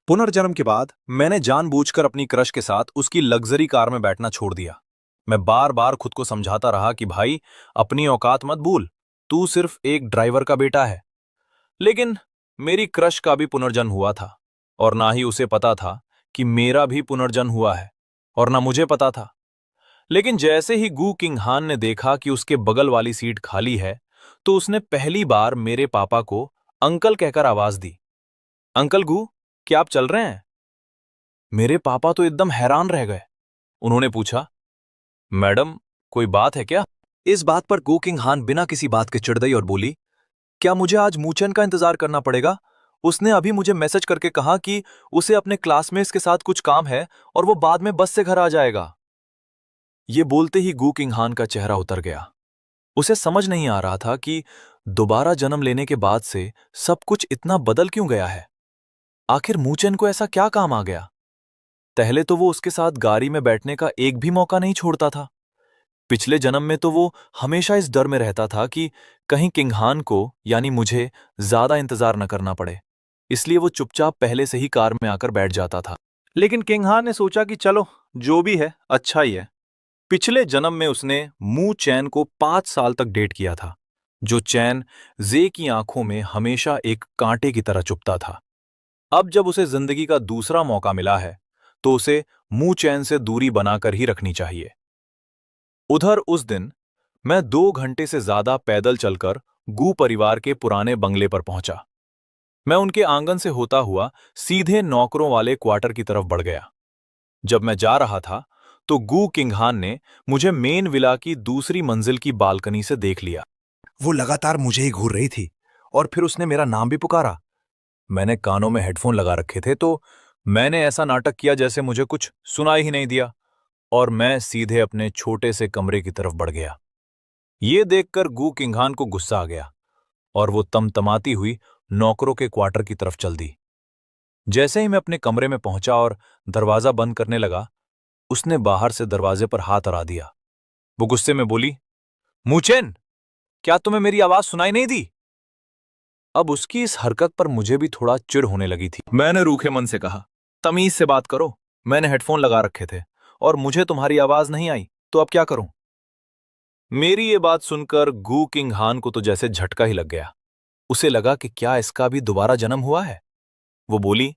पुनर्जन्म के बाद मैंने जानबूझकर अपनी क्रश के साथ उसकी लग्जरी कार में बैठना छोड़ दिया। मैं बार बार खुद को समझाता रहा कि भाई, अपनी औकात मत भूल, तू सिर्फ एक ड्राइवर का बेटा है। लेकिन मेरी क्रश का भी पुनर्जन्म हुआ था, और ना ही उसे पता था कि मेरा भी पुनर्जन्म हुआ है, और ना मुझे पता था। लेकिन जैसे ही गू किंग हान ने देखा कि उसके बगल वाली सीट खाली है, तो उसने पहली बार मेरे पापा को अंकल कहकर आवाज दी। अंकल गू, क्या आप चल रहे हैं? मेरे पापा तो एकदम हैरान रह गए। उन्होंने पूछा, मैडम, कोई बात है क्या? इस बात पर गो किंग हान बिना किसी बात के चिढ़ गई और बोली, क्या मुझे आज मूचेन का इंतजार करना पड़ेगा? उसने अभी मुझे मैसेज करके कहा कि उसे अपने क्लासमेट्स के साथ कुछ काम है और वो बाद में बस से घर आ जाएगा। ये बोलते ही गू किंग हान का चेहरा उतर गया। उसे समझ नहीं आ रहा था कि दोबारा जन्म लेने के बाद से सब कुछ इतना बदल क्यों गया है। आखिर मूचेन को ऐसा क्या काम आ गया? पहले तो वो उसके साथ गाड़ी में बैठने का एक भी मौका नहीं छोड़ता था। पिछले जन्म में तो वो हमेशा इस डर में रहता था कि कहीं किंगहान को यानी मुझे ज्यादा इंतजार न करना पड़े, इसलिए वो चुपचाप पहले से ही कार में आकर बैठ जाता था। लेकिन किंगहान ने सोचा कि चलो, जो भी है अच्छा ही है। पिछले जन्म में उसने मू चैन को 5 साल तक डेट किया था, जो चैन जे की आंखों में हमेशा एक कांटे की तरह चुभता था। अब जब उसे जिंदगी का दूसरा मौका मिला है, तो उसे मू चैन से दूरी बनाकर ही रखनी चाहिए। उधर उस दिन मैं 2 घंटे से ज्यादा पैदल चलकर गू परिवार के पुराने बंगले पर पहुंचा। मैं उनके आंगन से होता हुआ सीधे नौकरों वाले क्वार्टर की तरफ बढ़ गया। जब मैं जा रहा था, तो गू किंगहान ने मुझे मेन विला की दूसरी मंजिल की बालकनी से देख लिया। वो लगातार मुझे ही घूर रही थी, और फिर उसने मेरा नाम भी पुकारा। मैंने कानों में हेडफोन लगा रखे थे, तो मैंने ऐसा नाटक किया जैसे मुझे कुछ सुनाई ही नहीं दिया, और मैं सीधे अपने छोटे से कमरे की तरफ बढ़ गया। ये देखकर गू किंगहान को गुस्सा आ गया, और वो तमतमाती हुई नौकरों के क्वार्टर की तरफ चल दी। जैसे ही मैं अपने कमरे में पहुंचा और दरवाजा बंद करने लगा, उसने बाहर से दरवाजे पर हाथ अड़ा दिया। वो गुस्से में बोली, मूचेन, क्या तुम्हें मेरी आवाज सुनाई नहीं दी? अब उसकी इस हरकत पर मुझे भी थोड़ा चिढ़ होने लगी थी। मैंने रूखे मन से कहा, तमीज से बात करो, मैंने हेडफोन लगा रखे थे और मुझे तुम्हारी आवाज नहीं आई, तो अब क्या करूं? मेरी ये बात सुनकर गू किंग हान को तो जैसे झटका ही लग गया। उसे लगा कि क्या इसका भी दोबारा जन्म हुआ है। वो बोली,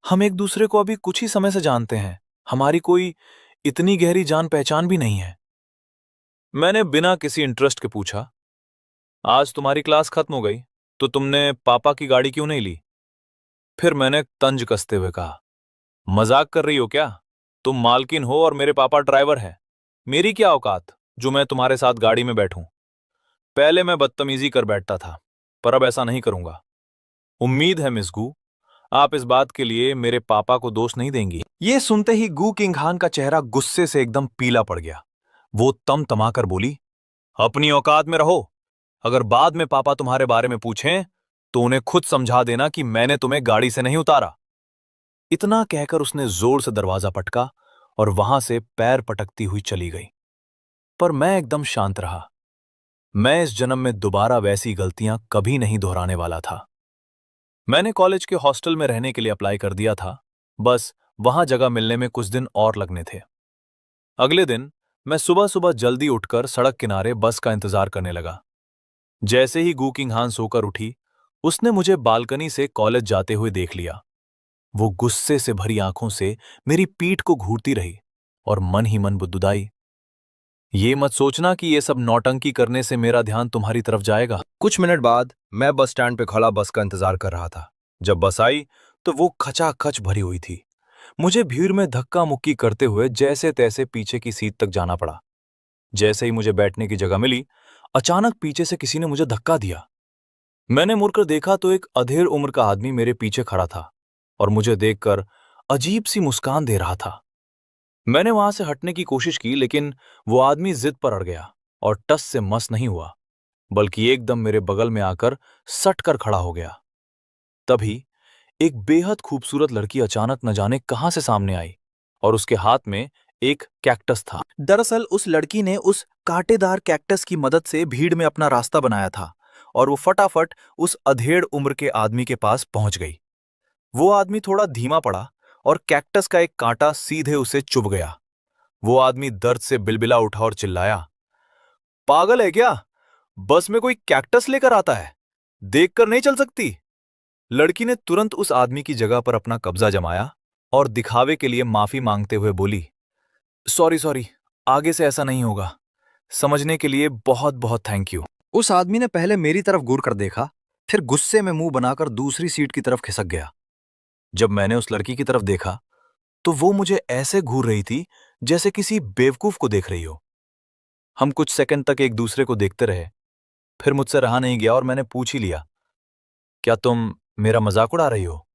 हम एक दूसरे को अभी कुछ ही समय से जानते हैं, हमारी कोई इतनी गहरी जान पहचान भी नहीं है। मैंने बिना किसी इंटरेस्ट के पूछा, आज तुम्हारी क्लास खत्म हो गई, तो तुमने पापा की गाड़ी क्यों नहीं ली? फिर मैंने तंज कसते हुए कहा, मजाक कर रही हो क्या? तुम मालकिन हो और मेरे पापा ड्राइवर हैं। मेरी क्या औकात जो मैं तुम्हारे साथ गाड़ी में बैठूं? पहले मैं बदतमीजी कर बैठता था, पर अब ऐसा नहीं करूंगा। उम्मीद है मिस गू, आप इस बात के लिए मेरे पापा को दोष नहीं देंगी। ये सुनते ही गू किंग हान का चेहरा गुस्से से एकदम पीला पड़ गया। वो तमतमाकर बोली, अपनी औकात में रहो। अगर बाद में पापा तुम्हारे बारे में पूछें, तो उन्हें खुद समझा देना कि मैंने तुम्हें गाड़ी से नहीं उतारा। इतना कहकर उसने जोर से दरवाजा पटका और वहां से पैर पटकती हुई चली गई। पर मैं एकदम शांत रहा। मैं इस जन्म में दोबारा वैसी गलतियां कभी नहीं दोहराने वाला था। मैंने कॉलेज के हॉस्टल में रहने के लिए अप्लाई कर दिया था, बस वहां जगह मिलने में कुछ दिन और लगने थे। अगले दिन मैं सुबह सुबह जल्दी उठकर सड़क किनारे बस का इंतजार करने लगा। जैसे ही गू किंग हान सोकर उठी, उसने मुझे बालकनी से कॉलेज जाते हुए देख लिया। वो गुस्से से भरी आंखों से मेरी पीठ को घूरती रही और मन ही मन बुदबुदाई, ये मत सोचना कि ये सब नौटंकी करने से मेरा ध्यान तुम्हारी तरफ जाएगा। कुछ मिनट बाद मैं बस स्टैंड पे खड़ा बस का इंतजार कर रहा था। जब बस आई, तो वो खचाखच भरी हुई थी। मुझे भीड़ में धक्का मुक्की करते हुए जैसे तैसे पीछे की सीट तक जाना पड़ा। जैसे ही मुझे बैठने की जगह मिली, अचानक पीछे से किसी ने मुझे धक्का दिया। मैंने मुड़कर देखा तो एक अधेड़ उम्र का आदमी मेरे पीछे खड़ा था और मुझे देखकर अजीब सी मुस्कान दे रहा था। मैंने वहां से हटने की कोशिश की, लेकिन वो आदमी जिद पर अड़ गया और टस से मस नहीं हुआ, बल्कि एकदम मेरे बगल में आकर सट कर खड़ा हो गया। तभी एक बेहद खूबसूरत लड़की अचानक न जाने कहां से सामने आई और उसके हाथ में एक कैक्टस था। दरअसल उस लड़की ने उस कांटेदार कैक्टस की मदद से भीड़ में अपना रास्ता बनाया था और वो फटाफट उस अधेड़ उम्र के आदमी के पास पहुंच गई। वो आदमी थोड़ा धीमा पड़ा और कैक्टस का एक कांटा सीधे उसे चुभ गया। वो आदमी दर्द से बिलबिला उठा और चिल्लाया, पागल है क्या? बस में कोई कैक्टस लेकर आता है, देखकर नहीं चल सकती? लड़की ने तुरंत उस आदमी की जगह पर अपना कब्जा जमाया और दिखावे के लिए माफी मांगते हुए बोली, सॉरी सॉरी, आगे से ऐसा नहीं होगा। समझने के लिए बहुत बहुत थैंक यू। उस आदमी ने पहले मेरी तरफ घूर कर देखा, फिर गुस्से में मुंह बनाकर दूसरी सीट की तरफ खिसक गया। जब मैंने उस लड़की की तरफ देखा तो वो मुझे ऐसे घूर रही थी जैसे किसी बेवकूफ को देख रही हो। हम कुछ सेकंड तक एक दूसरे को देखते रहे, फिर मुझसे रहा नहीं गया और मैंने पूछ ही लिया, क्या तुम मेरा मजाक उड़ा रही हो?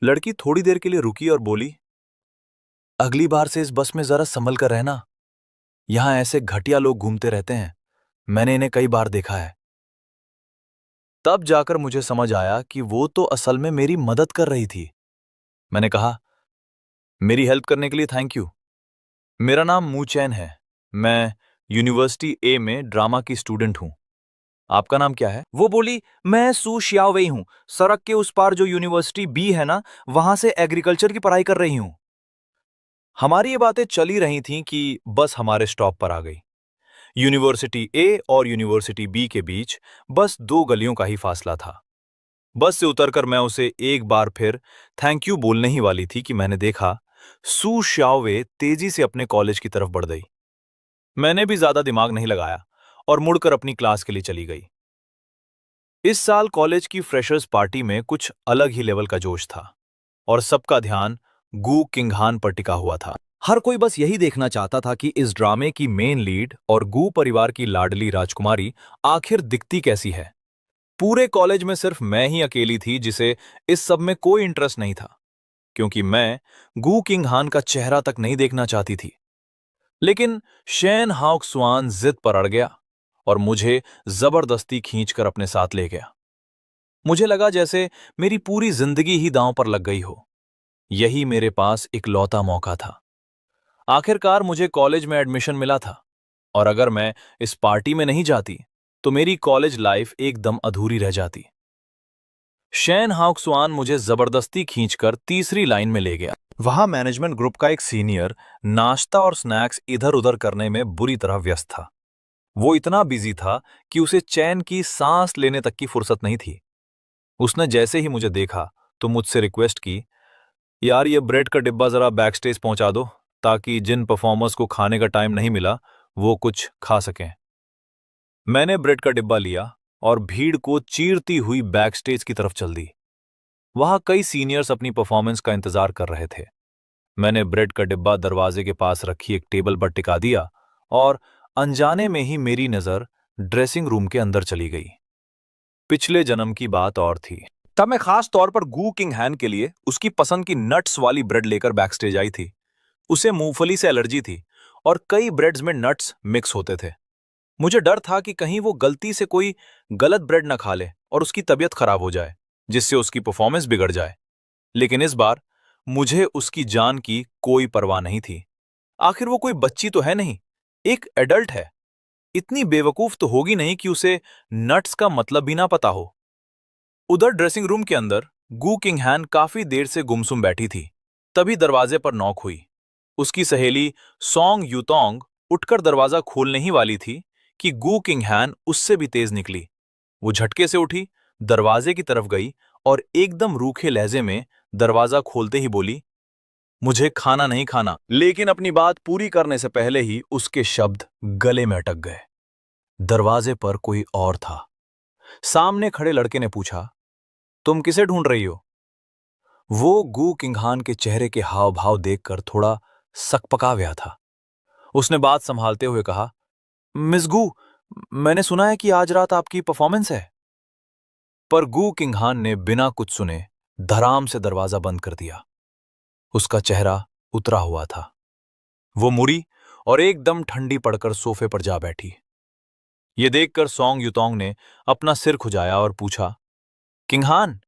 लड़की थोड़ी देर के लिए रुकी और बोली, अगली बार से इस बस में जरा संभल कर रहना। यहां ऐसे घटिया लोग घूमते रहते हैं, मैंने इन्हें कई बार देखा है। तब जाकर मुझे समझ आया कि वो तो असल में मेरी मदद कर रही थी। मैंने कहा, मेरी हेल्प करने के लिए थैंक यू। मेरा नाम मूचैन है। मैं यूनिवर्सिटी ए में ड्रामा की स्टूडेंट हूं। आपका नाम क्या है? वो बोली, मैं सू शियावेई हूं। सड़क के उस पार जो यूनिवर्सिटी बी है ना, वहां से एग्रीकल्चर की पढ़ाई कर रही हूं। हमारी ये बातें चली रही थीं कि बस हमारे स्टॉप पर आ गई। यूनिवर्सिटी ए और यूनिवर्सिटी बी के बीच बस 2 गलियों का ही फासला था। बस से उतरकर मैं उसे एक बार फिर थैंक यू बोलने ही वाली थी कि मैंने देखा सू शाओवे तेजी से अपने कॉलेज की तरफ बढ़ गई। मैंने भी ज्यादा दिमाग नहीं लगाया और मुड़कर अपनी क्लास के लिए चली गई। इस साल कॉलेज की फ्रेशर्स पार्टी में कुछ अलग ही लेवल का जोश था और सबका ध्यान गू किंगहान पर टिका हुआ था। हर कोई बस यही देखना चाहता था कि इस ड्रामे की मेन लीड और गू परिवार की लाडली राजकुमारी आखिर दिखती कैसी है। पूरे कॉलेज में सिर्फ मैं ही अकेली थी जिसे इस सब में कोई इंटरेस्ट नहीं था, क्योंकि मैं गू किंगहान का चेहरा तक नहीं देखना चाहती थी। लेकिन शेन हाउक स्वान जिद पर अड़ गया और मुझे जबरदस्ती खींचकर अपने साथ ले गया। मुझे लगा जैसे मेरी पूरी जिंदगी ही दांव पर लग गई हो। यही मेरे पास इकलौता मौका था। आखिरकार मुझे कॉलेज में एडमिशन मिला था और अगर मैं इस पार्टी में नहीं जाती तो मेरी कॉलेज लाइफ एकदम अधूरी रह जाती। शेन हाउक्सवान मुझे जबरदस्ती खींचकर तीसरी लाइन में ले गया। वहां मैनेजमेंट ग्रुप का एक सीनियर नाश्ता और स्नैक्स इधर उधर करने में बुरी तरह व्यस्त था। वो इतना बिजी था कि उसे चैन की सांस लेने तक की फुर्सत नहीं थी। उसने जैसे ही मुझे देखा तो मुझसे रिक्वेस्ट की, यार ये ब्रेड का डिब्बा जरा बैक स्टेज पहुंचा दो ताकि जिन परफॉर्मर्स को खाने का टाइम नहीं मिला वो कुछ खा सकें। मैंने ब्रेड का डिब्बा लिया और भीड़ को चीरती हुई बैक स्टेज की तरफ चल दी। वहां कई सीनियर्स अपनी परफॉर्मेंस का इंतजार कर रहे थे। मैंने ब्रेड का डिब्बा दरवाजे के पास रखी एक टेबल पर टिका दिया और अनजाने में ही मेरी नजर ड्रेसिंग रूम के अंदर चली गई। पिछले जन्म की बात और थी। तब मैं खास तौर पर गू किंग हैन के लिए उसकी पसंद की नट्स वाली ब्रेड लेकर बैक स्टेज आई थी। उसे मूंगफली से एलर्जी थी और कई ब्रेड्स में नट्स मिक्स होते थे। मुझे डर था कि कहीं वो गलती से कोई गलत ब्रेड न खा ले और उसकी तबीयत खराब हो जाए, जिससे उसकी परफॉर्मेंस बिगड़ जाए। लेकिन इस बार मुझे उसकी जान की कोई परवाह नहीं थी। आखिर वो कोई बच्ची तो है नहीं, एक एडल्ट है। इतनी बेवकूफ तो होगी नहीं कि उसे नट्स का मतलब भी ना पता हो। उधर ड्रेसिंग रूम के अंदर गू किंगहैन काफी देर से गुमसुम बैठी थी। तभी दरवाजे पर नॉक हुई। उसकी सहेली सॉन्ग यूतोंग उठकर दरवाजा खोलने ही वाली थी कि गू किंगहैन उससे भी तेज निकली। वो झटके से उठी, दरवाजे की तरफ गई और एकदम रूखे लहजे में दरवाजा खोलते ही बोली, मुझे खाना नहीं खाना। लेकिन अपनी बात पूरी करने से पहले ही उसके शब्द गले में अटक गए। दरवाजे पर कोई और था। सामने खड़े लड़के ने पूछा, तुम किसे ढूंढ रही हो? वो गू किंगहान के चेहरे के हाव भाव देखकर थोड़ा सकपका गया था। उसने बात संभालते हुए कहा, मिस गू, मैंने सुना है कि आज रात आपकी परफॉर्मेंस है। पर गू किंगहान ने बिना कुछ सुने धड़ाम से दरवाजा बंद कर दिया। उसका चेहरा उतरा हुआ था। वो मुड़ी और एकदम ठंडी पड़कर सोफे पर जा बैठी। ये देखकर सॉन्ग युतोंग ने अपना सिर खुजाया और पूछा, किंगहान,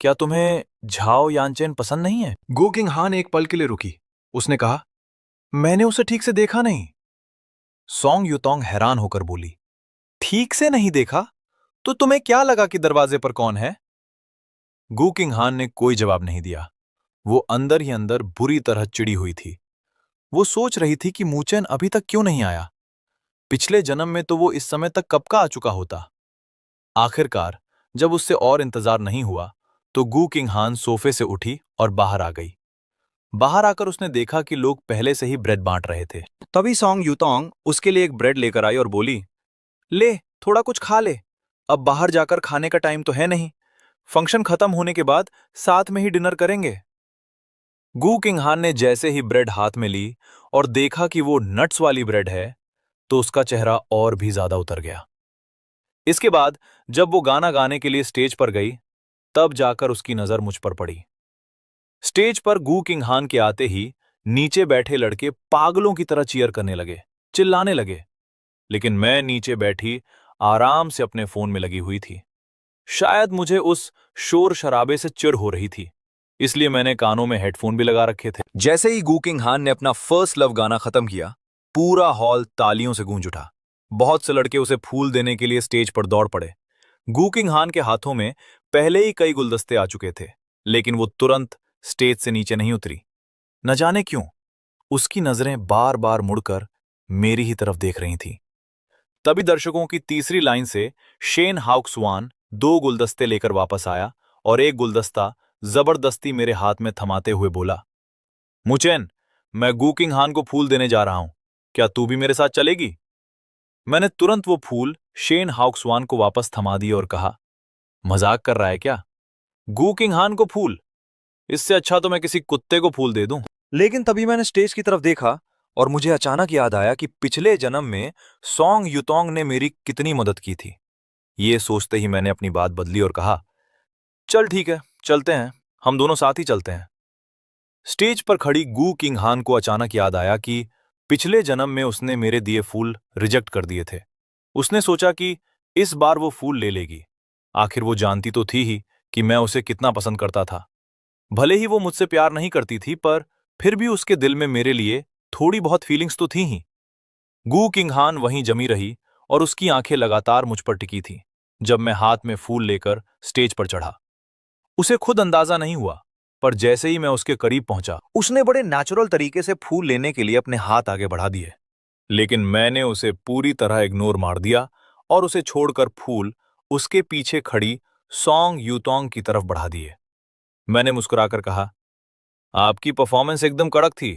क्या तुम्हें झाओ यानचेन पसंद नहीं है? गू किंगहान एक पल के लिए रुकी। उसने कहा, मैंने उसे ठीक से देखा नहीं। सॉन्ग युतोंग हैरान होकर बोली, ठीक से नहीं देखा? तो तुम्हें क्या लगा कि दरवाजे पर कौन है? गू किंग हान ने कोई जवाब नहीं दिया। वो अंदर ही अंदर बुरी तरह चिड़ी हुई थी। वो सोच रही थी कि मूचेन अभी तक क्यों नहीं आया। पिछले जन्म में तो वो इस समय तक कब का आ चुका होता। आखिरकार जब उससे और इंतजार नहीं हुआ तो गू किंग हान सोफे से उठी और बाहर आ गई। बाहर आकर उसने देखा कि लोग पहले से ही ब्रेड बांट रहे थे। तभी सॉन्ग यूतोंग उसके लिए एक ब्रेड लेकर आई और बोली, ले, थोड़ा कुछ खा ले। अब बाहर जाकर खाने का टाइम तो है नहीं। फंक्शन खत्म होने के बाद साथ में ही डिनर करेंगे। गू किंग हान ने जैसे ही ब्रेड हाथ में ली और देखा कि वो नट्स वाली ब्रेड है, तो उसका चेहरा और भी ज्यादा उतर गया। इसके बाद जब वो गाना गाने के लिए स्टेज पर गई, तब जाकर उसकी नजर मुझ पर पड़ी। स्टेज पर गू किंग हान के आते ही नीचे बैठे लड़के पागलों की तरह चीयर करने लगे, चिल्लाने लगे। लेकिन मैं नीचे बैठी आराम से अपने फोन में लगी हुई थी। शायद मुझे उस शोर शराबे से चिढ़ हो रही थी, इसलिए मैंने कानों में हेडफोन भी लगा रखे थे। जैसे ही गू किंग हान ने अपना फर्स्ट लव गाना खत्म किया, पूरा हॉल तालियों से गूंज उठा। बहुत से लड़के उसे फूल देने के लिए स्टेज पर दौड़ पड़े। गू किंग हान के हाथों में पहले ही कई गुलदस्ते आ चुके थे, लेकिन वो तुरंत स्टेज से नीचे नहीं उतरी। न जाने क्यों उसकी नजरें बार बार मुड़कर मेरी ही तरफ देख रही थीं। तभी दर्शकों की तीसरी लाइन से शेन हाउक्सवान 2 गुलदस्ते लेकर वापस आया और एक गुलदस्ता जबरदस्ती मेरे हाथ में थमाते हुए बोला, मुचेन, मैं गू किंग हान को फूल देने जा रहा हूं, क्या तू भी मेरे साथ चलेगी? मैंने तुरंत वो फूल शेन हाउक्सवान को वापस थमा दिए और कहा, मजाक कर रहा है क्या? गू किंग हान को फूल? इससे अच्छा तो मैं किसी कुत्ते को फूल दे दूं। लेकिन तभी मैंने स्टेज की तरफ देखा और मुझे अचानक याद आया कि पिछले जन्म में सॉन्ग यूतोंग ने मेरी कितनी मदद की थी। ये सोचते ही मैंने अपनी बात बदली और कहा, चल ठीक है, चलते हैं, हम दोनों साथ ही चलते हैं। स्टेज पर खड़ी गू किंग हान को अचानक याद आया कि पिछले जन्म में उसने मेरे दिए फूल रिजेक्ट कर दिए थे। उसने सोचा कि इस बार वो फूल ले लेगी। आखिर वो जानती तो थी ही कि मैं उसे कितना पसंद करता था। भले ही वो मुझसे प्यार नहीं करती थी, पर फिर भी उसके दिल में मेरे लिए थोड़ी बहुत फीलिंग्स तो थी ही। गू किंग हान वहीं जमी रही और उसकी आंखें लगातार मुझ पर टिकी थीं जब मैं हाथ में फूल लेकर स्टेज पर चढ़ा। उसे खुद अंदाजा नहीं हुआ, पर जैसे ही मैं उसके करीब पहुंचा, उसने बड़े नेचुरल तरीके से फूल लेने के लिए अपने हाथ आगे बढ़ा दिए। लेकिन मैंने उसे पूरी तरह इग्नोर मार दिया और उसे छोड़कर फूल उसके पीछे खड़ी सॉन्ग यूतोंग की तरफ बढ़ा दिए। मैंने मुस्कुराकर कहा, आपकी परफॉर्मेंस एकदम कड़क थी,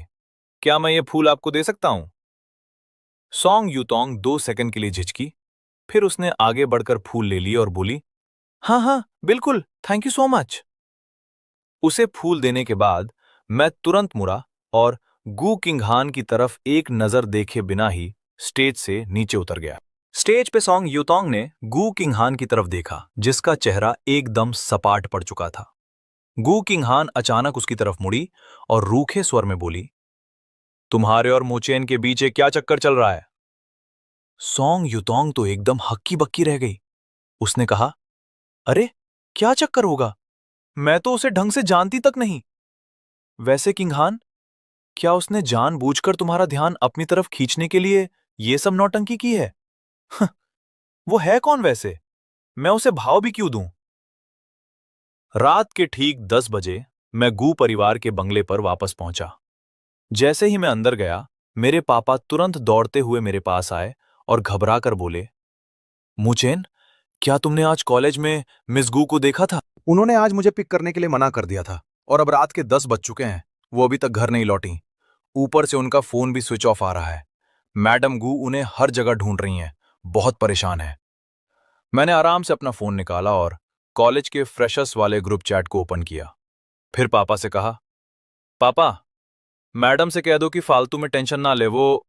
क्या मैं ये फूल आपको दे सकता हूं? सॉन्ग यूतोंग 2 सेकंड के लिए झिझकी, फिर उसने आगे बढ़कर फूल ले लिए और बोली, हाँ हाँ बिल्कुल, थैंक यू सो मच। उसे फूल देने के बाद मैं तुरंत मुड़ा और गू किंग हान की तरफ एक नजर देखे बिना ही स्टेज से नीचे उतर गया। स्टेज पे सॉन्ग यूतोंग ने गू किंग हान की तरफ देखा, जिसका चेहरा एकदम सपाट पड़ चुका था। गू किंग हान अचानक उसकी तरफ मुड़ी और रूखे स्वर में बोली, तुम्हारे और मोचेन के बीच एक क्या चक्कर चल रहा है? सॉन्ग यूतोंग तो एकदम हक्की बक्की रह गई। उसने कहा, अरे क्या चक्कर होगा, मैं तो उसे ढंग से जानती तक नहीं। वैसे किंग हान, क्या उसने जानबूझकर तुम्हारा ध्यान अपनी तरफ खींचने के लिए ये सब नौटंकी की है? हं, वो है कौन वैसे? मैं उसे भाव भी क्यों दूं? रात के ठीक 10 बजे मैं गू परिवार के बंगले पर वापस पहुंचा। जैसे ही मैं अंदर गया, मेरे पापा तुरंत दौड़ते हुए मेरे पास आए और घबराकर बोले, मुचेन, क्या तुमने आज कॉलेज में मिस गू को देखा था? उन्होंने आज मुझे पिक करने के लिए मना कर दिया था और अब रात के 10 बज चुके हैं, वो अभी तक घर नहीं लौटी। ऊपर से उनका फोन भी स्विच ऑफ आ रहा है। मैडम गू उन्हें हर जगह ढूंढ रही हैं, बहुत परेशान है। मैंने आराम से अपना फोन निकाला और कॉलेज के फ्रेशर्स वाले ग्रुप चैट को ओपन किया। फिर पापा से कहा, पापा, मैडम से कह दो कि फालतू में टेंशन ना ले। वो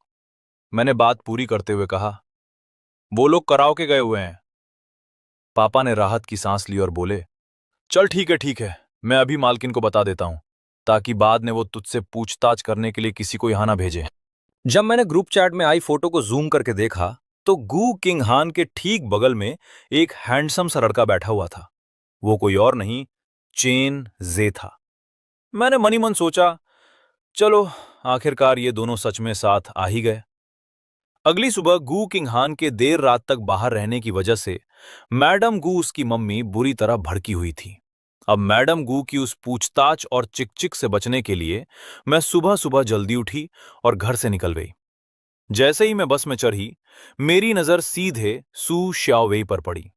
मैंने बात पूरी करते हुए कहा, वो लोग कराओके गए हुए हैं। पापा ने राहत की सांस ली और बोले, चल ठीक है, मैं अभी मालकिन को बता देता हूं, ताकि बाद में वो तुझसे पूछताछ करने के लिए किसी को यहां ना भेजे। जब मैंने ग्रुप चैट में आई फोटो को जूम करके देखा, तो गू किंग हान के ठीक बगल में एक हैंडसम सा लड़का बैठा हुआ था। वो कोई और नहीं, चेन जे था। मैंने मनी मन सोचा, चलो आखिरकार ये दोनों सच में साथ आ ही गए। अगली सुबह गू किंग हान के देर रात तक बाहर रहने की वजह से मैडम गू उसकी मम्मी बुरी तरह भड़की हुई थी। अब मैडम गू की उस पूछताछ और चिकचिक से बचने के लिए मैं सुबह सुबह जल्दी उठी और घर से निकल गई। जैसे ही मैं बस में चढ़ी, मेरी नजर सीधे सू श्याओवेई पर पड़ी।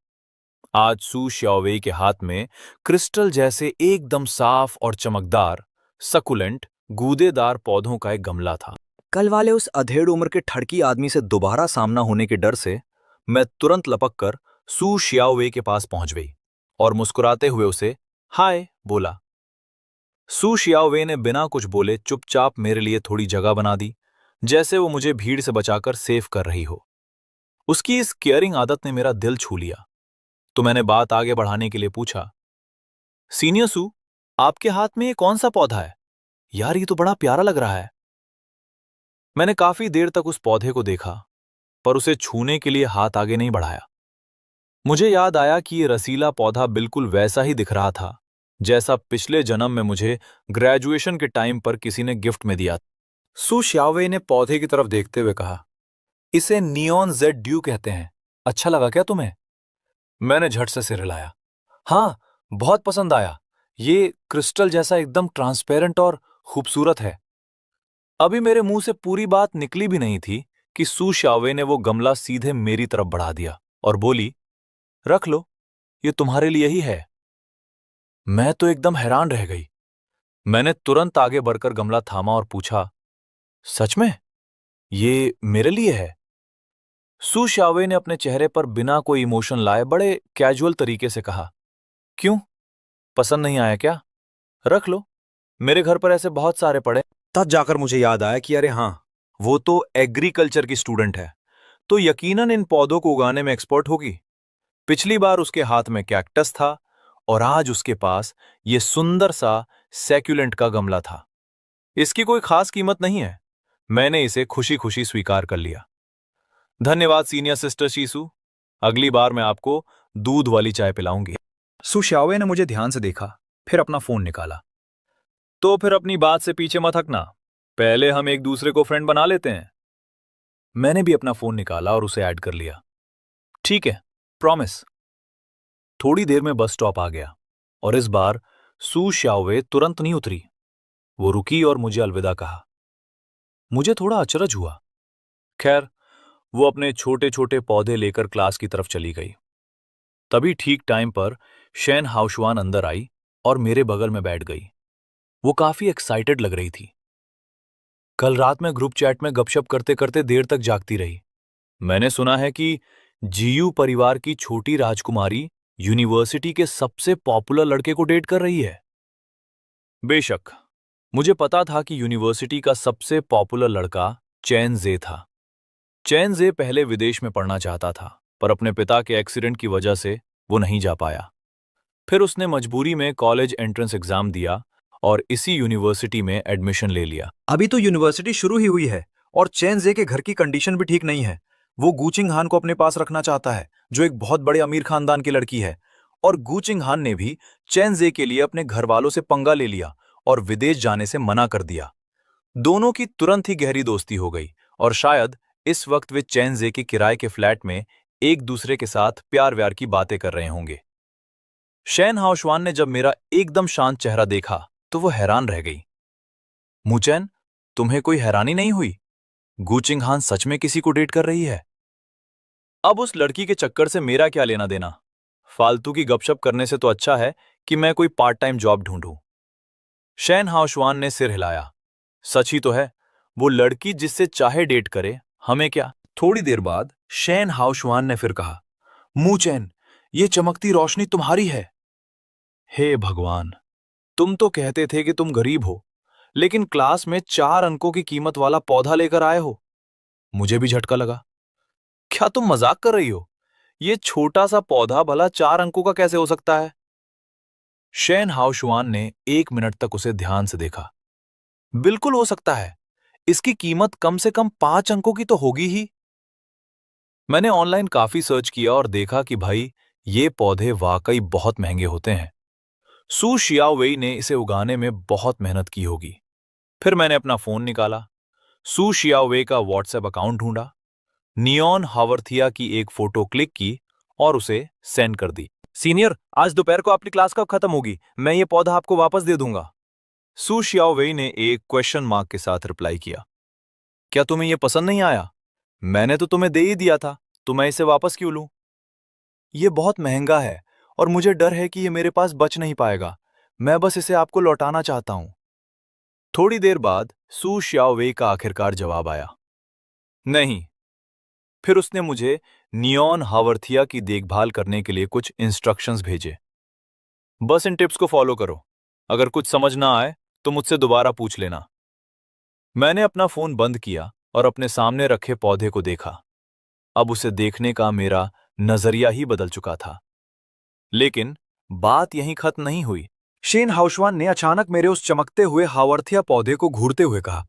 आज सू श्याओवेई के हाथ में क्रिस्टल जैसे एकदम साफ और चमकदार, सकुलेंट, गूदेदार पौधों का एक गमला था। कल वाले उस अधेड़ उम्र के ठड़की आदमी से दोबारा सामना होने के डर से मैं तुरंत लपक कर सू श्याओवेई के पास पहुंच गई और मुस्कुराते हुए उसे हाय बोला। सू शियाओवे ने बिना कुछ बोले चुपचाप मेरे लिए थोड़ी जगह बना दी, जैसे वो मुझे भीड़ से बचाकर सेफ कर रही हो। उसकी इस केयरिंग आदत ने मेरा दिल छू लिया, तो मैंने बात आगे बढ़ाने के लिए पूछा, सीनियर सू, आपके हाथ में ये कौन सा पौधा है? यार, ये तो बड़ा प्यारा लग रहा है। मैंने काफी देर तक उस पौधे को देखा, पर उसे छूने के लिए हाथ आगे नहीं बढ़ाया। मुझे याद आया कि ये रसीला पौधा बिल्कुल वैसा ही दिख रहा था जैसा पिछले जन्म में मुझे ग्रेजुएशन के टाइम पर किसी ने गिफ्ट में दिया। सू श्यावे ने पौधे की तरफ देखते हुए कहा, इसे नियॉन जेड ड्यू कहते हैं। अच्छा लगा क्या तुम्हें? मैंने झट से सिर हिलाया। हाँ, बहुत पसंद आया। ये क्रिस्टल जैसा एकदम ट्रांसपेरेंट और खूबसूरत है। अभी मेरे मुंह से पूरी बात निकली भी नहीं थी कि सू श्यावे ने वो गमला सीधे मेरी तरफ बढ़ा दिया और बोली, रख लो, ये तुम्हारे लिए ही है। मैं तो एकदम हैरान रह गई। मैंने तुरंत आगे बढ़कर गमला थामा और पूछा, सच में ये मेरे लिए है? सू शावे ने अपने चेहरे पर बिना कोई इमोशन लाए बड़े कैजुअल तरीके से कहा, क्यों, पसंद नहीं आया क्या? रख लो, मेरे घर पर ऐसे बहुत सारे पड़े। तब जाकर मुझे याद आया कि अरे हाँ, वो तो एग्रीकल्चर की स्टूडेंट है, तो यकीनन इन पौधों को उगाने में एक्सपर्ट होगी। पिछली बार उसके हाथ में कैक्टस था और आज उसके पास ये सुंदर सा सैक्युलेंट का गमला था। इसकी कोई खास कीमत नहीं है। मैंने इसे खुशी खुशी स्वीकार कर लिया। धन्यवाद सीनियर सिस्टर शीसू। अगली बार मैं आपको दूध वाली चाय पिलाऊंगी। सुशावे ने मुझे ध्यान से देखा, फिर अपना फोन निकाला। तो फिर अपनी बात से पीछे मत हटना, पहले हम एक दूसरे को फ्रेंड बना लेते हैं। मैंने भी अपना फोन निकाला और उसे ऐड कर लिया। ठीक है, प्रॉमिस। थोड़ी देर में बस स्टॉप आ गया और इस बार सू श्यावे तुरंत नहीं उतरी। वो रुकी और मुझे अलविदा कहा। मुझे थोड़ा अचरज हुआ। खैर, वो अपने छोटे छोटे पौधे लेकर क्लास की तरफ चली गई। तभी ठीक टाइम पर शैन हाउशवान अंदर आई और मेरे बगल में बैठ गई। वो काफी एक्साइटेड लग रही थी। कल रात में ग्रुप चैट में गपशप करते करते देर तक जागती रही। मैंने सुना है कि जीयू परिवार की छोटी राजकुमारी यूनिवर्सिटी के सबसे पॉपुलर लड़के को डेट कर रही है। बेशक, मुझे पता था कि यूनिवर्सिटी का सबसे पॉपुलर लड़का चैन जे था। चैन जे पहले विदेश में पढ़ना चाहता था, पर अपने पिता के एक्सीडेंट की वजह से वो नहीं जा पाया। फिर उसने मजबूरी में कॉलेज एंट्रेंस एग्जाम दिया और इसी यूनिवर्सिटी में एडमिशन ले लिया। अभी तो यूनिवर्सिटी शुरू ही हुई है और चैन जे के घर की कंडीशन भी ठीक नहीं है। वो गूचिंग हान को अपने पास रखना चाहता है, जो एक बहुत बड़े अमीर खानदान की लड़की है, और गूचिंग हान ने भी चैन जे के लिए अपने घर वालों से पंगा ले लिया और विदेश जाने से मना कर दिया। दोनों की तुरंत ही गहरी दोस्ती हो गई और शायद इस वक्त वे चैन जे के किराए के फ्लैट में एक दूसरे के साथ प्यार व्यार की बातें कर रहे होंगे। शैन हाउशवान ने जब मेरा एकदम शांत चेहरा देखा तो वो हैरान रह गई। मुचैन, तुम्हें कोई हैरानी नहीं हुई? गूचिंग हान सच में किसी को डेट कर रही है? अब उस लड़की के चक्कर से मेरा क्या लेना देना? फालतू की गपशप करने से तो अच्छा है कि मैं कोई पार्ट टाइम जॉब ढूंढूं। शैन हाउशवान ने सिर हिलाया। सच ही तो है, वो लड़की जिससे चाहे डेट करे, हमें क्या? थोड़ी देर बाद शैन हाउशवान ने फिर कहा, मूचैन, ये चमकती रोशनी तुम्हारी है। हे भगवान, तुम तो कहते थे कि तुम गरीब हो, लेकिन क्लास में 4 अंकों की कीमत वाला पौधा लेकर आए हो। मुझे भी झटका लगा। क्या तुम मजाक कर रही हो? ये छोटा सा पौधा भला 4 अंकों का कैसे हो सकता है? शैन हाउशवान ने 1 मिनट तक उसे ध्यान से देखा। बिल्कुल हो सकता है, इसकी कीमत कम से कम 5 अंकों की तो होगी ही। मैंने ऑनलाइन काफी सर्च किया और देखा कि भाई, ये पौधे वाकई बहुत महंगे होते हैं। सू शियावेई ने इसे उगाने में बहुत मेहनत की होगी। फिर मैंने अपना फोन निकाला, सू शियावेई का व्हाट्सएप अकाउंट ढूंढा, नियॉन हावरथिया की एक फोटो क्लिक की और उसे सेंड कर दी। सीनियर, आज दोपहर को आपकी क्लास कब खत्म होगी? मैं ये पौधा आपको वापस दे दूंगा। सू शियाओवेई ने एक क्वेश्चन मार्क के साथ रिप्लाई किया। क्या तुम्हें यह पसंद नहीं आया? मैंने तो तुम्हें दे ही दिया था, तो मैं इसे वापस क्यों लूं? ये बहुत महंगा है और मुझे डर है कि ये मेरे पास बच नहीं पाएगा। मैं बस इसे आपको लौटाना चाहता हूं। थोड़ी देर बाद सू शियाओवेई का आखिरकार जवाब आया। नहीं। फिर उसने मुझे नियॉन हावर्थिया की देखभाल करने के लिए कुछ इंस्ट्रक्शंस भेजे। बस इन टिप्स को फॉलो करो। अगर कुछ समझ ना आए तो मुझसे दोबारा पूछ लेना। मैंने अपना फोन बंद किया और अपने सामने रखे पौधे को देखा। अब उसे देखने का मेरा नजरिया ही बदल चुका था। लेकिन बात यहीं खत्म नहीं हुई। शेन हाउशवान ने अचानक मेरे उस चमकते हुए हावर्थिया पौधे को घूरते हुए कहा,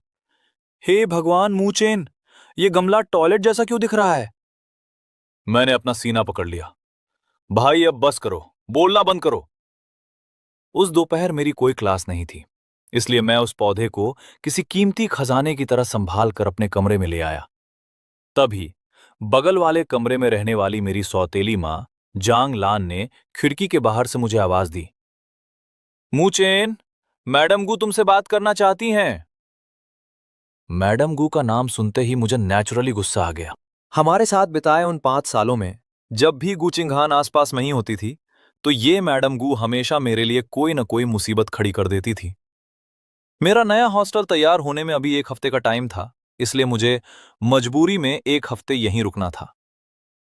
हे भगवान मूचेन, ये गमला टॉयलेट जैसा क्यों दिख रहा है? मैंने अपना सीना पकड़ लिया। भाई अब बस करो, बोलना बंद करो। उस दोपहर मेरी कोई क्लास नहीं थी, इसलिए मैं उस पौधे को किसी कीमती खजाने की तरह संभाल कर अपने कमरे में ले आया। तभी बगल वाले कमरे में रहने वाली मेरी सौतेली मां जांग लान ने खिड़की के बाहर से मुझे आवाज दी, मूचेन, मैडम गू तुमसे बात करना चाहती हैं। मैडम गू का नाम सुनते ही मुझे नेचुरली गुस्सा आ गया। हमारे साथ बिताए उन 5 सालों में जब भी गू चिंघान आसपास नहीं होती थी, तो ये मैडम गू हमेशा मेरे लिए कोई न कोई मुसीबत खड़ी कर देती थी। मेरा नया हॉस्टल तैयार होने में अभी 1 हफ्ते का टाइम था, इसलिए मुझे मजबूरी में 1 हफ्ते यहीं रुकना था।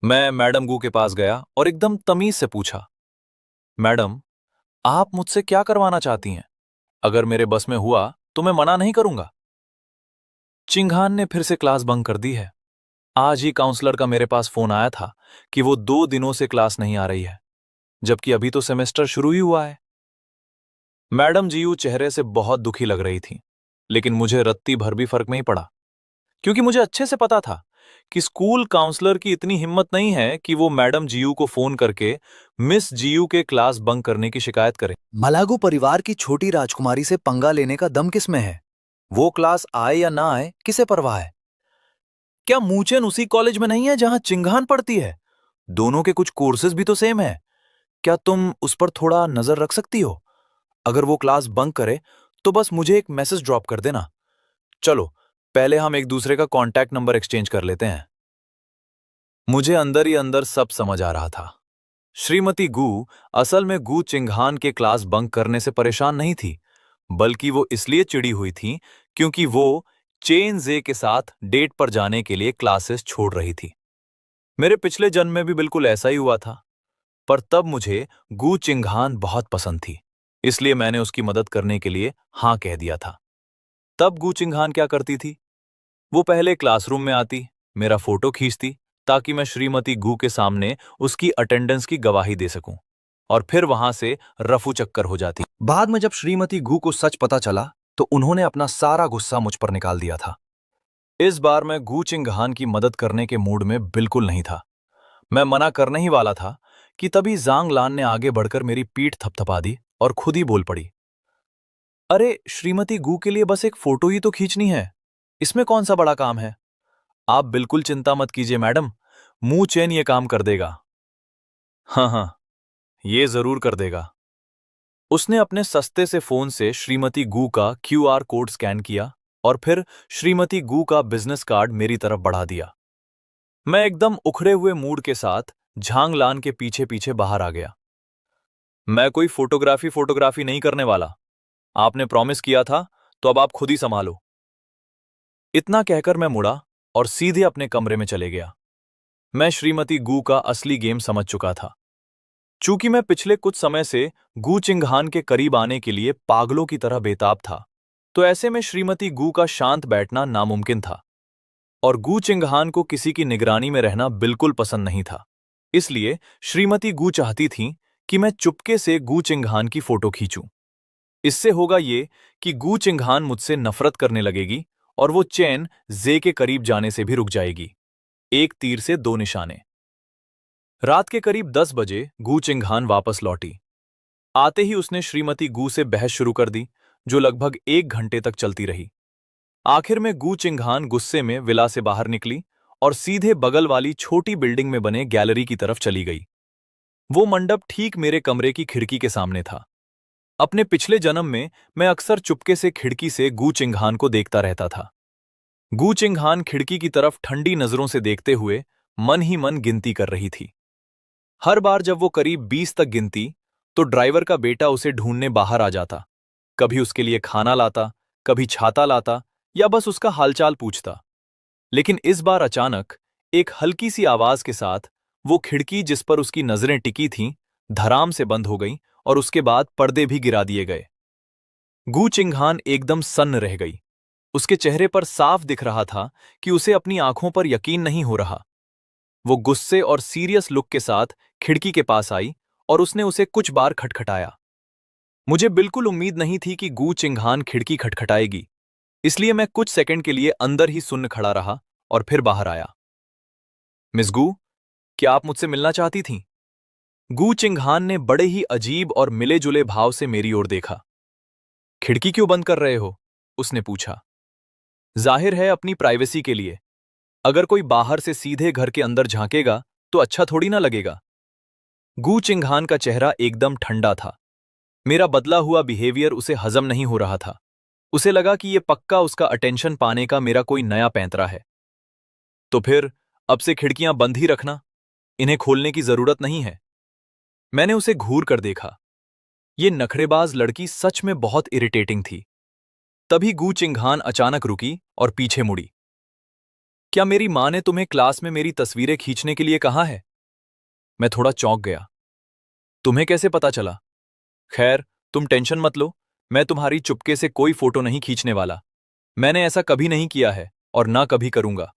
मैं मैडम गू के पास गया और एकदम तमीज से पूछा, मैडम, आप मुझसे क्या करवाना चाहती हैं? अगर मेरे बस में हुआ तो मैं मना नहीं करूंगा। चिंघान ने फिर से क्लास बंक कर दी है। आज ही काउंसलर का मेरे पास फोन आया था कि वो 2 दिनों से क्लास नहीं आ रही है, जबकि अभी तो सेमेस्टर शुरू ही हुआ है। मैडम जीयू चेहरे से बहुत दुखी लग रही थी, लेकिन मुझे रत्ती भर भी फर्क नहीं पड़ा, क्योंकि मुझे अच्छे से पता था कि स्कूल काउंसलर की इतनी हिम्मत नहीं है कि वो मैडम जीयू को फोन करके मिस जीयू के क्लास बंक करने की शिकायत करे। मलागू परिवार की छोटी राजकुमारी से पंगा लेने का दम किस में है? वो क्लास आए या ना आए, किसे परवाह है? क्या मूचेन उसी कॉलेज में नहीं है जहां चिंघान पढ़ती है? दोनों के कुछ कोर्सेज भी तो सेम है। क्या तुम उस पर थोड़ा नजर रख सकती हो? अगर वो क्लास बंक करे तो बस मुझे एक मैसेज ड्रॉप कर देना। चलो, पहले हम एक दूसरे का कॉन्टैक्ट नंबर एक्सचेंज कर लेते हैं। मुझे अंदर ही अंदर सब समझ आ रहा था। श्रीमती गू असल में गू चिंघान के क्लास बंक करने से परेशान नहीं थी, बल्कि वो इसलिए चिड़ी हुई थी क्योंकि वो चेन जे के साथ डेट पर जाने के लिए क्लासेस छोड़ रही थी। मेरे पिछले जन्म में भी बिल्कुल ऐसा ही हुआ था, पर तब मुझे गू चिंघान बहुत पसंद थी, इसलिए मैंने उसकी मदद करने के लिए हां कह दिया था। तब गू चिंघान क्या करती थी? वो पहले क्लासरूम में आती, मेरा फोटो खींचती ताकि मैं श्रीमती गू के सामने उसकी अटेंडेंस की गवाही दे सकूं, और फिर वहां से रफू चक्कर हो जाती। बाद में जब श्रीमती गू को सच पता चला तो उन्होंने अपना सारा गुस्सा मुझ पर निकाल दिया था। इस बार मैं गू चिंघान की मदद करने के मूड में बिल्कुल नहीं था। मैं मना करने ही वाला था कि तभी जांग लान ने आगे बढ़कर मेरी पीठ थपथपा दी और खुद ही बोल पड़ी, अरे श्रीमती गू के लिए बस एक फोटो ही तो खींचनी है, इसमें कौन सा बड़ा काम है? आप बिल्कुल चिंता मत कीजिए मैडम, मुंह चैन ये काम कर देगा। हाँ हाँ, ये जरूर कर देगा। उसने अपने सस्ते से फोन से श्रीमती गू का क्यूआर कोड स्कैन किया और फिर श्रीमती गू का बिजनेस कार्ड मेरी तरफ बढ़ा दिया। मैं एकदम उखड़े हुए मूड के साथ झांगलान के पीछे पीछे बाहर आ गया। मैं कोई फोटोग्राफी नहीं करने वाला। आपने प्रॉमिस किया था, तो अब आप खुद ही संभालो। इतना कहकर मैं मुड़ा और सीधे अपने कमरे में चले गया। मैं श्रीमती गू का असली गेम समझ चुका था। चूंकि मैं पिछले कुछ समय से गू चिंघान के करीब आने के लिए पागलों की तरह बेताब था, तो ऐसे में श्रीमती गू का शांत बैठना नामुमकिन था, और गू चिंघान को किसी की निगरानी में रहना बिल्कुल पसंद नहीं था। इसलिए श्रीमती गू चाहती थीं कि मैं चुपके से गू चिंघान की फोटो खींचूं। इससे होगा ये कि गू चिंघान मुझसे नफरत करने लगेगी और वो चैन जे के करीब जाने से भी रुक जाएगी। एक तीर से दो निशाने। रात के करीब 10 बजे गू चिंघान वापस लौटी। आते ही उसने श्रीमती गू से बहस शुरू कर दी, जो लगभग 1 घंटे तक चलती रही। आखिर में गू चिंघान गुस्से में विला से बाहर निकली और सीधे बगल वाली छोटी बिल्डिंग में बने गैलरी की तरफ चली गई। वो मंडप ठीक मेरे कमरे की खिड़की के सामने था। अपने पिछले जन्म में मैं अक्सर चुपके से खिड़की से गू चिंगहान को देखता रहता था। गू चिंगहान खिड़की की तरफ ठंडी नजरों से देखते हुए मन ही मन गिनती कर रही थी। हर बार जब वो करीब 20 तक गिनती, तो ड्राइवर का बेटा उसे ढूंढने बाहर आ जाता। कभी उसके लिए खाना लाता, कभी छाता लाता, या बस उसका हालचाल पूछता। लेकिन इस बार अचानक एक हल्की सी आवाज के साथ वो खिड़की जिस पर उसकी नजरें टिकी थीं, धड़ाम से बंद हो गई और उसके बाद पर्दे भी गिरा दिए गए। गू चिंगहान एकदम सन्न रह गई। उसके चेहरे पर साफ दिख रहा था कि उसे अपनी आंखों पर यकीन नहीं हो रहा। वो गुस्से और सीरियस लुक के साथ खिड़की के पास आई और उसने उसे कुछ बार खटखटाया। मुझे बिल्कुल उम्मीद नहीं थी कि गू चिंगहान खिड़की खटखटाएगी, इसलिए मैं कुछ सेकंड के लिए अंदर ही सुन्न खड़ा रहा और फिर बाहर आया। मिस गू, क्या आप मुझसे मिलना चाहती थीं? गू चिंगहान ने बड़े ही अजीब और मिले जुले भाव से मेरी ओर देखा। खिड़की क्यों बंद कर रहे हो? उसने पूछा। जाहिर है अपनी प्राइवेसी के लिए। अगर कोई बाहर से सीधे घर के अंदर झांकेगा तो अच्छा थोड़ी ना लगेगा। गू चिंगहान का चेहरा एकदम ठंडा था। मेरा बदला हुआ बिहेवियर उसे हजम नहीं हो रहा था। उसे लगा कि यह पक्का उसका अटेंशन पाने का मेरा कोई नया पैंतरा है। तो फिर अब से खिड़कियां बंद ही रखना, इन्हें खोलने की जरूरत नहीं है। मैंने उसे घूर कर देखा। ये नखरेबाज लड़की सच में बहुत इरिटेटिंग थी। तभी गू चिंगहान अचानक रुकी और पीछे मुड़ी। क्या मेरी मां ने तुम्हें क्लास में मेरी तस्वीरें खींचने के लिए कहा है? मैं थोड़ा चौंक गया। तुम्हें कैसे पता चला? खैर, तुम टेंशन मत लो, मैं तुम्हारी चुपके से कोई फोटो नहीं खींचने वाला। मैंने ऐसा कभी नहीं किया है और ना कभी करूंगा।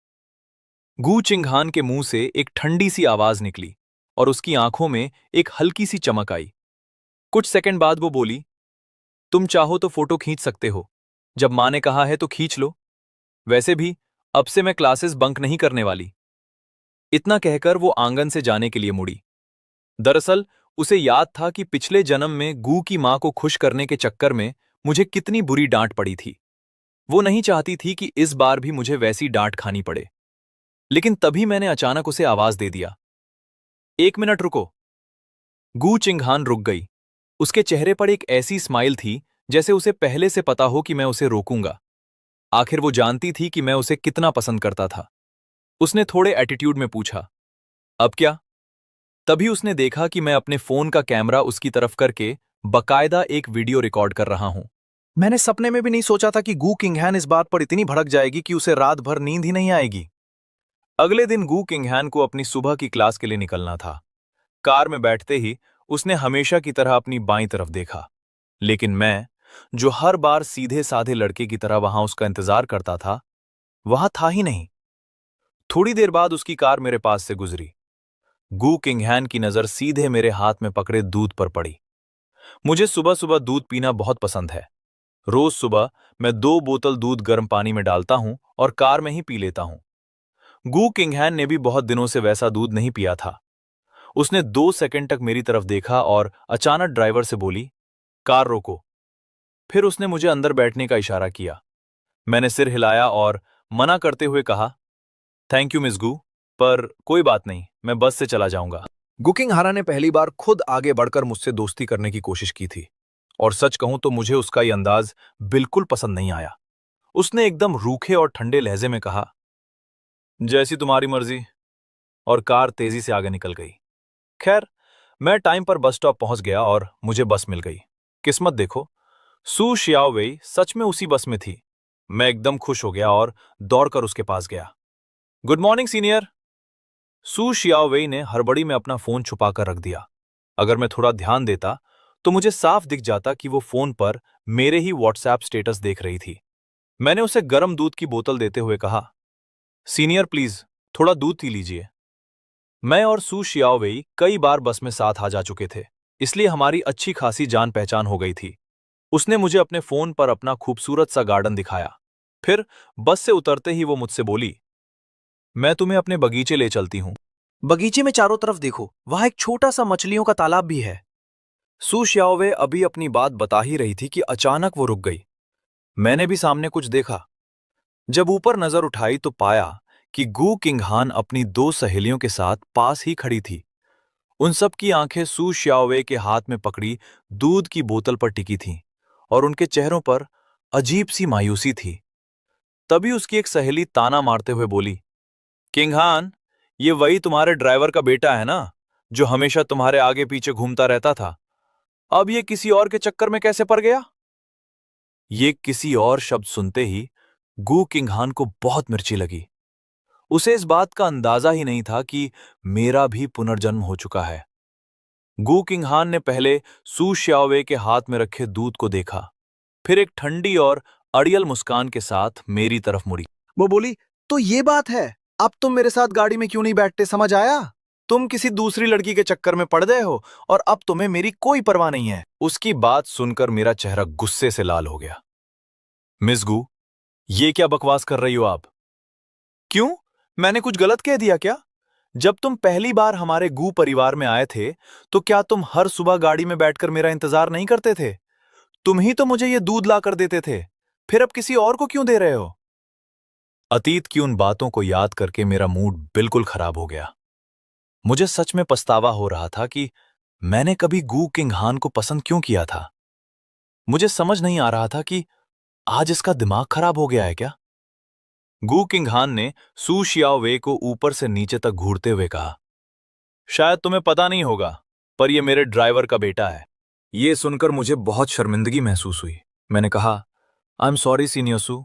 गू चिंगहान के मुंह से एक ठंडी सी आवाज निकली और उसकी आंखों में एक हल्की सी चमक आई। कुछ सेकंड बाद वो बोली, तुम चाहो तो फोटो खींच सकते हो। जब मां ने कहा है तो खींच लो। वैसे भी अब से मैं क्लासेस बंक नहीं करने वाली। इतना कहकर वो आंगन से जाने के लिए मुड़ी। दरअसल उसे याद था कि पिछले जन्म में गू की मां को खुश करने के चक्कर में मुझे कितनी बुरी डांट पड़ी थी। वो नहीं चाहती थी कि इस बार भी मुझे वैसी डांट खानी पड़े। लेकिन तभी मैंने अचानक उसे आवाज दे दिया, एक मिनट रुको। गू चिंगहान रुक गई। उसके चेहरे पर एक ऐसी स्माइल थी जैसे उसे पहले से पता हो कि मैं उसे रोकूंगा। आखिर वो जानती थी कि मैं उसे कितना पसंद करता था। उसने थोड़े एटीट्यूड में पूछा, अब क्या? तभी उसने देखा कि मैं अपने फोन का कैमरा उसकी तरफ करके बकायदा एक वीडियो रिकॉर्ड कर रहा हूं। मैंने सपने में भी नहीं सोचा था कि गू किंगहैन इस बात पर इतनी भड़क जाएगी कि उसे रात भर नींद ही नहीं आएगी। अगले दिन गू किंगहैन को अपनी सुबह की क्लास के लिए निकलना था। कार में बैठते ही उसने हमेशा की तरह अपनी बाईं तरफ देखा, लेकिन मैं, जो हर बार सीधे साधे लड़के की तरह वहां उसका इंतजार करता था, वहां था ही नहीं। थोड़ी देर बाद उसकी कार मेरे पास से गुजरी। गू किंगहैन की नजर सीधे मेरे हाथ में पकड़े दूध पर पड़ी। मुझे सुबह सुबह दूध पीना बहुत पसंद है। रोज सुबह मैं 2 बोतल दूध गर्म पानी में डालता हूं और कार में ही पी लेता हूं। गू किंगहैन ने भी बहुत दिनों से वैसा दूध नहीं पिया था। उसने 2 सेकंड तक मेरी तरफ देखा और अचानक ड्राइवर से बोली, कार रोको। फिर उसने मुझे अंदर बैठने का इशारा किया। मैंने सिर हिलाया और मना करते हुए कहा, थैंक यू मिस गू, पर कोई बात नहीं, मैं बस से चला जाऊंगा। गुकिंग हारा ने पहली बार खुद आगे बढ़कर मुझसे दोस्ती करने की कोशिश की थी, और सच कहूं तो मुझे उसका ये अंदाज बिल्कुल पसंद नहीं आया। उसने एकदम रूखे और ठंडे लहजे में कहा, जैसी तुम्हारी मर्जी, और कार तेजी से आगे निकल गई। खैर, मैं टाइम पर बस स्टॉप पहुंच गया और मुझे बस मिल गई। किस्मत देखो, सू शियाओवेई सच में उसी बस में थी। मैं एकदम खुश हो गया और दौड़कर उसके पास गया। Good morning senior. Su Xiaowei ने हड़बड़ी में अपना फोन छुपाकर रख दिया। अगर मैं थोड़ा ध्यान देता तो मुझे साफ दिख जाता कि वो फोन पर मेरे ही व्हाट्सएप स्टेटस देख रही थी। मैंने उसे गर्म दूध की बोतल देते हुए कहा, सीनियर प्लीज थोड़ा दूध पी लीजिए। मैं और सू शियाओवेई कई बार बस में साथ आ जा चुके थे, इसलिए हमारी अच्छी खासी जान पहचान हो गई थी। उसने मुझे अपने फोन पर अपना खूबसूरत सा गार्डन दिखाया। फिर बस से उतरते ही वो मुझसे बोली, मैं तुम्हें अपने बगीचे ले चलती हूं। बगीचे में चारों तरफ देखो, वहां एक छोटा सा मछलियों का तालाब भी है। सू शियाओवे अभी अपनी बात बता ही रही थी कि अचानक वो रुक गई। मैंने भी सामने कुछ देखा। जब ऊपर नजर उठाई तो पाया कि गू किंगहान अपनी 2 सहेलियों के साथ पास ही खड़ी थी। उन सब की आंखें सू श्याओवे के हाथ में पकड़ी दूध की बोतल पर टिकी थीं और उनके चेहरों पर अजीब सी मायूसी थी। तभी उसकी एक सहेली ताना मारते हुए बोली, किंग हान, ये वही तुम्हारे ड्राइवर का बेटा है ना, जो हमेशा तुम्हारे आगे पीछे घूमता रहता था। अब ये किसी और के चक्कर में कैसे पड़ गया? ये किसी और शब्द सुनते ही गू किंगहान को बहुत मिर्ची लगी। उसे इस बात का अंदाजा ही नहीं था कि मेरा भी पुनर्जन्म हो चुका है। गू किंगहान ने पहले सू श्याओवे के हाथ में रखे दूध को देखा, फिर एक ठंडी और अड़ियल मुस्कान के साथ मेरी तरफ मुड़ी। वो बोली, तो ये बात है, अब तुम मेरे साथ गाड़ी में क्यों नहीं बैठते, समझ आया? तुम किसी दूसरी लड़की के चक्कर में पड़ गए हो और अब तुम्हें मेरी कोई परवाह नहीं है। उसकी बात सुनकर मेरा चेहरा गुस्से से लाल हो गया। मिस गू, ये क्या बकवास कर रही हो आप? क्यों? मैंने कुछ गलत कह दिया क्या? जब तुम पहली बार हमारे गू परिवार में आए थे, तो क्या तुम हर सुबह गाड़ी में बैठकर मेरा इंतजार नहीं करते थे? तुम ही तो मुझे ये दूध लाकर देते थे, फिर अब किसी और को क्यों दे रहे हो? अतीत की उन बातों को याद करके मेरा मूड बिल्कुल खराब हो गया। मुझे सच में पछतावा हो रहा था कि मैंने कभी गू किंगहान को पसंद क्यों किया था। मुझे समझ नहीं आ रहा था कि आज इसका दिमाग खराब हो गया है क्या? गू किंगहान ने सू शियाओवे को ऊपर से नीचे तक घूरते हुए कहा, शायद तुम्हें पता नहीं होगा, पर यह मेरे ड्राइवर का बेटा है। यह सुनकर मुझे बहुत शर्मिंदगी महसूस हुई। मैंने कहा, आई एम सॉरी सीनियर सू।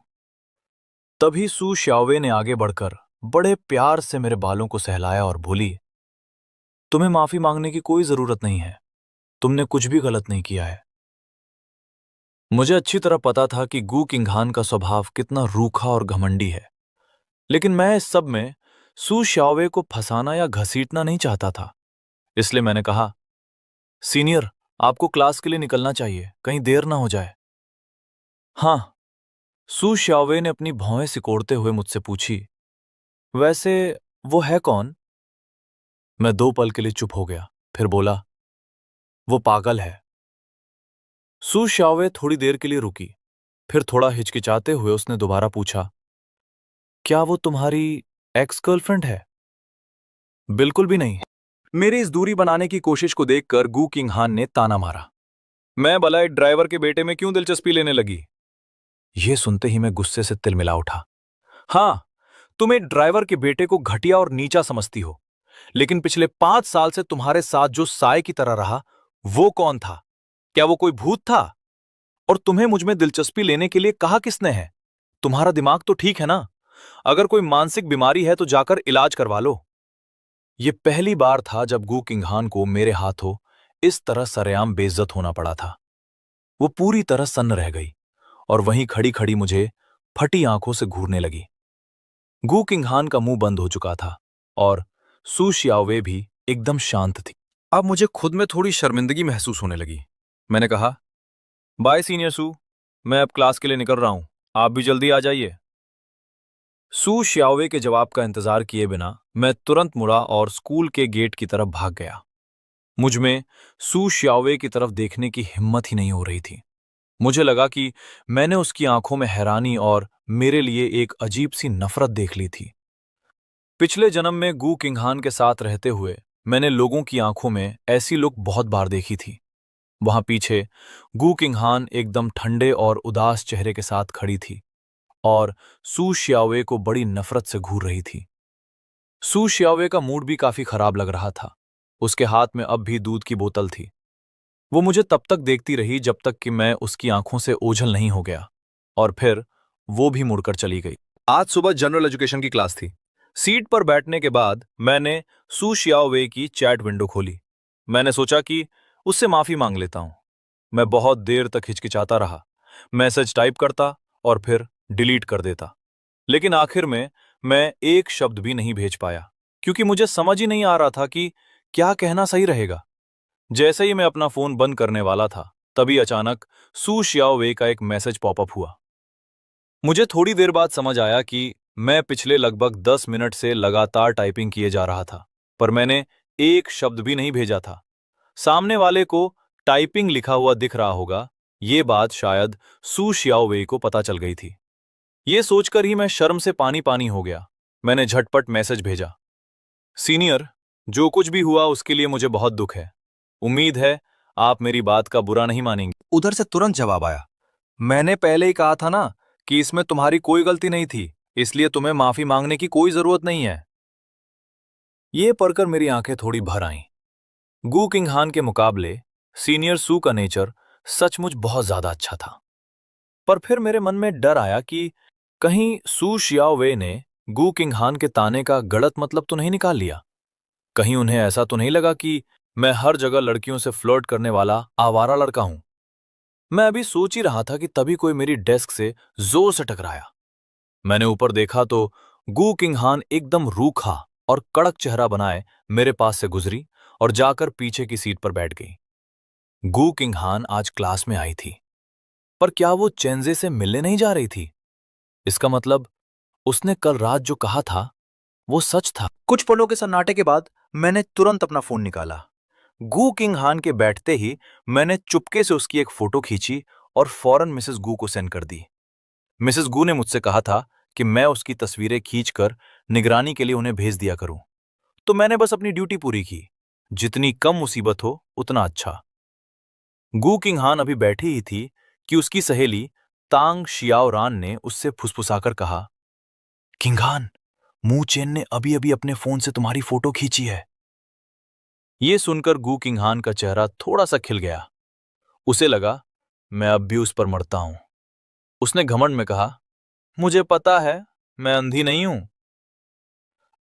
तभी सू श्याओवे ने आगे बढ़कर बड़े प्यार से मेरे बालों को सहलाया और बोली, तुम्हें माफी मांगने की कोई जरूरत नहीं है, तुमने कुछ भी गलत नहीं किया है। मुझे अच्छी तरह पता था कि गू किंगहान का स्वभाव कितना रूखा और घमंडी है, लेकिन मैं इस सब में सू श्याओवे को फंसाना या घसीटना नहीं चाहता था। इसलिए मैंने कहा, सीनियर, आपको क्लास के लिए निकलना चाहिए, कहीं देर ना हो जाए। हाँ, सू श्याओवे ने अपनी भौहें सिकोड़ते हुए मुझसे पूछी, वैसे वो है कौन? मैं 2 पल के लिए चुप हो गया, फिर बोला, वो पागल है। सू श्याओवे थोड़ी देर के लिए रुकी, फिर थोड़ा हिचकिचाते हुए उसने दोबारा पूछा, क्या वो तुम्हारी एक्स गर्लफ्रेंड है? बिल्कुल भी नहीं। मेरी इस दूरी बनाने की कोशिश को देखकर गू किंगहान ने ताना मारा, मैं भला एक ड्राइवर के बेटे में क्यों दिलचस्पी लेने लगी? यह सुनते ही मैं गुस्से से तिलमिला उठा। हां, तुम एक ड्राइवर के बेटे को घटिया और नीचा समझती हो, लेकिन पिछले 5 साल से तुम्हारे साथ जो साय की तरह रहा, वो कौन था? क्या वो कोई भूत था? और तुम्हें मुझ में दिलचस्पी लेने के लिए कहा किसने है? तुम्हारा दिमाग तो ठीक है ना? अगर कोई मानसिक बीमारी है तो जाकर इलाज करवा लो। यह पहली बार था जब गू किंगहान को मेरे हाथों इस तरह सरेआम बेइज्जत होना पड़ा था। वो पूरी तरह सन्न रह गई और वहीं खड़ी खड़ी मुझे फटी आंखों से घूरने लगी। गू किंगहान का मुंह बंद हो चुका था और सू श्याओवे भी एकदम शांत थी। अब मुझे खुद में थोड़ी शर्मिंदगी महसूस होने लगी। मैंने कहा, बाय सीनियर सू, मैं अब क्लास के लिए निकल रहा हूं, आप भी जल्दी आ जाइए। सू श्याओवे के जवाब का इंतजार किए बिना मैं तुरंत मुड़ा और स्कूल के गेट की तरफ भाग गया। मुझ में सू श्याओवे की तरफ देखने की हिम्मत ही नहीं हो रही थी। मुझे लगा कि मैंने उसकी आंखों में हैरानी और मेरे लिए एक अजीब सी नफरत देख ली थी। पिछले जन्म में गू किंगहान के साथ रहते हुए मैंने लोगों की आंखों में ऐसी लुक बहुत बार देखी थी। वहां पीछे गू किंगहान एकदम ठंडे और उदास चेहरे के साथ खड़ी थी और सू श्याओवे को बड़ी नफरत से घूर रही थी। सू श्याओवे का मूड भी काफी खराब लग रहा था। उसके हाथ में अब भी दूध की बोतल थी। वो मुझे तब तक देखती रही जब तक कि मैं उसकी आंखों से ओझल नहीं हो गया, और फिर वो भी मुड़कर चली गई। आज सुबह जनरल एजुकेशन की क्लास थी। सीट पर बैठने के बाद मैंने सू श्याओवे की चैट विंडो खोली। मैंने सोचा कि उससे माफी मांग लेता हूं। मैं बहुत देर तक हिचकिचाता रहा, मैसेज टाइप करता और फिर डिलीट कर देता, लेकिन आखिर में मैं एक शब्द भी नहीं भेज पाया, क्योंकि मुझे समझ ही नहीं आ रहा था कि क्या कहना सही रहेगा। जैसे ही मैं अपना फोन बंद करने वाला था, तभी अचानक सू श्याओवे का एक मैसेज पॉपअप हुआ। मुझे थोड़ी देर बाद समझ आया कि मैं पिछले लगभग 10 मिनट से लगातार टाइपिंग किए जा रहा था, पर मैंने एक शब्द भी नहीं भेजा था। सामने वाले को टाइपिंग लिखा हुआ दिख रहा होगा, ये बात शायद सू श्याओवे को पता चल गई थी। ये सोचकर ही मैं शर्म से पानी पानी हो गया। मैंने झटपट मैसेज भेजा, सीनियर, जो कुछ भी हुआ उसके लिए मुझे बहुत दुख है। उम्मीद है आप मेरी बात का बुरा नहीं मानेंगे। उधर से तुरंत जवाब आया, मैंने पहले ही कहा था ना कि इसमें तुम्हारी कोई गलती नहीं थी, इसलिए तुम्हें माफी मांगने की कोई जरूरत नहीं है। ये पढ़कर मेरी आंखें थोड़ी भर आईं। गू किंग हान के मुकाबले सीनियर सू का नेचर सचमुच बहुत ज्यादा अच्छा था। पर फिर मेरे मन में डर आया कि कहीं सू शियाओवे ने गू किंग हान के ताने का गलत मतलब तो नहीं निकाल लिया। कहीं उन्हें ऐसा तो नहीं लगा कि मैं हर जगह लड़कियों से फ्लर्ट करने वाला आवारा लड़का हूं। मैं अभी सोच ही रहा था कि तभी कोई मेरी डेस्क से जोर से टकराया। मैंने ऊपर देखा तो गू किंग हान एकदम रूखा और कड़क चेहरा बनाए मेरे पास से गुजरी और जाकर पीछे की सीट पर बैठ गई। गू किंग हान आज क्लास में आई थी, पर क्या वो चेंजे से मिलने नहीं जा रही थी? इसका मतलब उसने कल रात जो कहा था वो सच था। कुछ पलों के सन्नाटे के बाद मैंने तुरंत अपना फोन निकाला। गू किंग हान के बैठते ही मैंने चुपके से उसकी एक फोटो खींची और फौरन मिसेस गू को सेंड कर दी। मिसेस गू ने मुझसे कहा था कि मैं उसकी तस्वीरें खींचकर निगरानी के लिए उन्हें भेज दिया करूं, तो मैंने बस अपनी ड्यूटी पूरी की। जितनी कम मुसीबत हो उतना अच्छा। गू किंग हान अभी बैठी ही थी कि उसकी सहेली तांग शियाओ रान ने उससे फुसफुसाकर कहा, किंग हान, मू चेन ने अभी अभी अपने फोन से तुम्हारी फोटो खींची है। यह सुनकर गू किंग हान का चेहरा थोड़ा सा खिल गया। उसे लगा मैं अब भी उस पर मरता हूं। उसने घमंड में कहा, मुझे पता है, मैं अंधी नहीं हूं।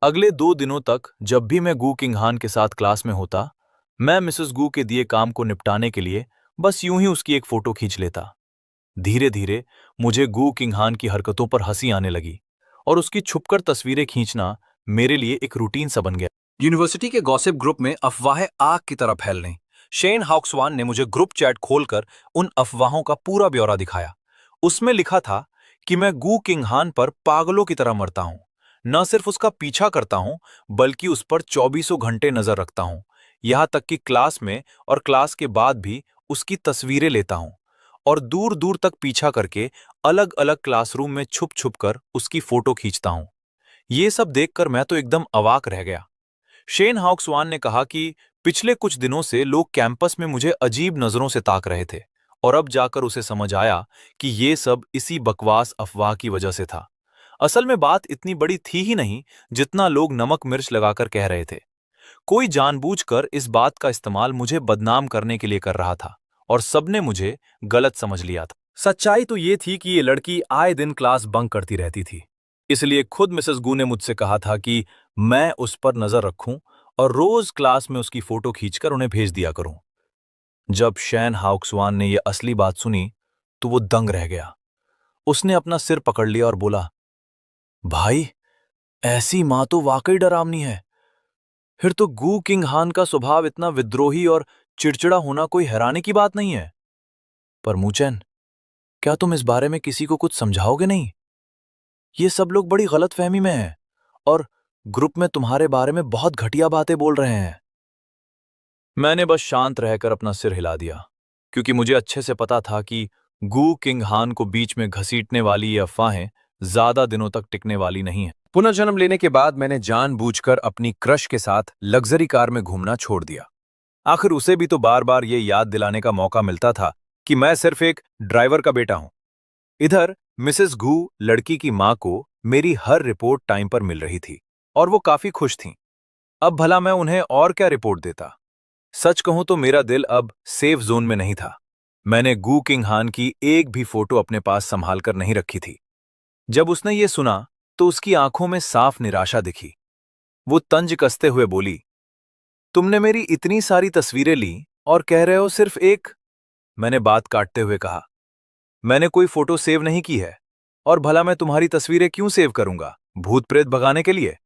अगले 2 दिनों तक जब भी मैं गू किंग हान के साथ क्लास में होता, मैं मिसेस गू के दिए काम को निपटाने के लिए बस यूं ही उसकी एक फोटो खींच लेता। धीरे धीरे मुझे गू किंग हान की हरकतों पर हंसी आने लगी और उसकी छुपकर तस्वीरें खींचना मेरे लिए एक रूटीन सा बन गया। यूनिवर्सिटी के गॉसिप ग्रुप में अफवाहें आग की तरह फैलने। शेन हाउक्सवान ने मुझे ग्रुप चैट खोलकर उन अफवाहों का पूरा ब्यौरा दिखाया। उसमें लिखा था कि मैं गू किंग हान पर पागलों की तरह मरता हूं, न सिर्फ उसका पीछा करता हूं बल्कि उस पर चौबीसों घंटे नजर रखता हूं, यहां तक कि क्लास में और क्लास के बाद भी उसकी तस्वीरें लेता हूं और दूर दूर तक पीछा करके अलग अलग क्लासरूम में छुप छुप कर उसकी फोटो खींचता हूं। ये सब देखकर मैं तो एकदम अवाक रह गया। शेन हाउक्सवान ने कहा कि पिछले कुछ दिनों से लोग कैंपस में मुझे अजीब नजरों से ताक रहे थे और अब जाकर उसे समझ आया कि ये सब इसी बकवास अफवाह की वजह से था। असल में बात इतनी बड़ी थी ही नहीं जितना लोग नमक मिर्च लगाकर कह रहे थे। कोई जानबूझकर इस बात का इस्तेमाल मुझे बदनाम करने के लिए कर रहा था और सबने मुझे गलत समझ लिया था। सच्चाई तो ये थी कि ये लड़की आए दिन क्लास बंक करती रहती थी। इसलिए खुद मिसेस गू ने मुझसे कहा था कि मैं उस पर नजर रखूं और रोज क्लास में उसकी फोटो खींचकर उन्हें भेज दिया करूं। जब शैन हाउक्सवान ने यह असली बात सुनी तो वो दंग रह गया। उसने अपना सिर पकड़ लिया और बोला, भाई, ऐसी मां तो वाकई डरावनी है। फिर तो गू किंग हान का स्वभाव इतना विद्रोही और चिड़चिड़ा होना कोई हैरानी की बात नहीं है। पर मूचैन, क्या तुम इस बारे में किसी को कुछ समझाओगे नहीं? ये सब लोग बड़ी गलतफहमी में हैं और ग्रुप में तुम्हारे बारे में बहुत घटिया बातें बोल रहे हैं। मैंने बस शांत रहकर अपना सिर हिला दिया, क्योंकि मुझे अच्छे से पता था कि गू किंग हान को बीच में घसीटने वाली ये अफवाहें ज्यादा दिनों तक टिकने वाली नहीं है। पुनर्जन्म लेने के बाद मैंने जानबूझकर अपनी क्रश के साथ लग्जरी कार में घूमना छोड़ दिया। आखिर उसे भी तो बार बार ये याद दिलाने का मौका मिलता था कि मैं सिर्फ एक ड्राइवर का बेटा हूं। इधर मिसेस घू लड़की की मां को मेरी हर रिपोर्ट टाइम पर मिल रही थी और वो काफी खुश थीं। अब भला मैं उन्हें और क्या रिपोर्ट देता? सच कहूं तो मेरा दिल अब सेफ जोन में नहीं था। मैंने गू किंग हान की एक भी फोटो अपने पास संभाल कर नहीं रखी थी। जब उसने ये सुना तो उसकी आंखों में साफ निराशा दिखी। वो तंज कसते हुए बोली, तुमने मेरी इतनी सारी तस्वीरें ली और कह रहे हो सिर्फ एक? मैंने बात काटते हुए कहा, मैंने कोई फोटो सेव नहीं की है और भला मैं तुम्हारी तस्वीरें क्यों सेव करूंगा, भूत प्रेत भगाने के लिए?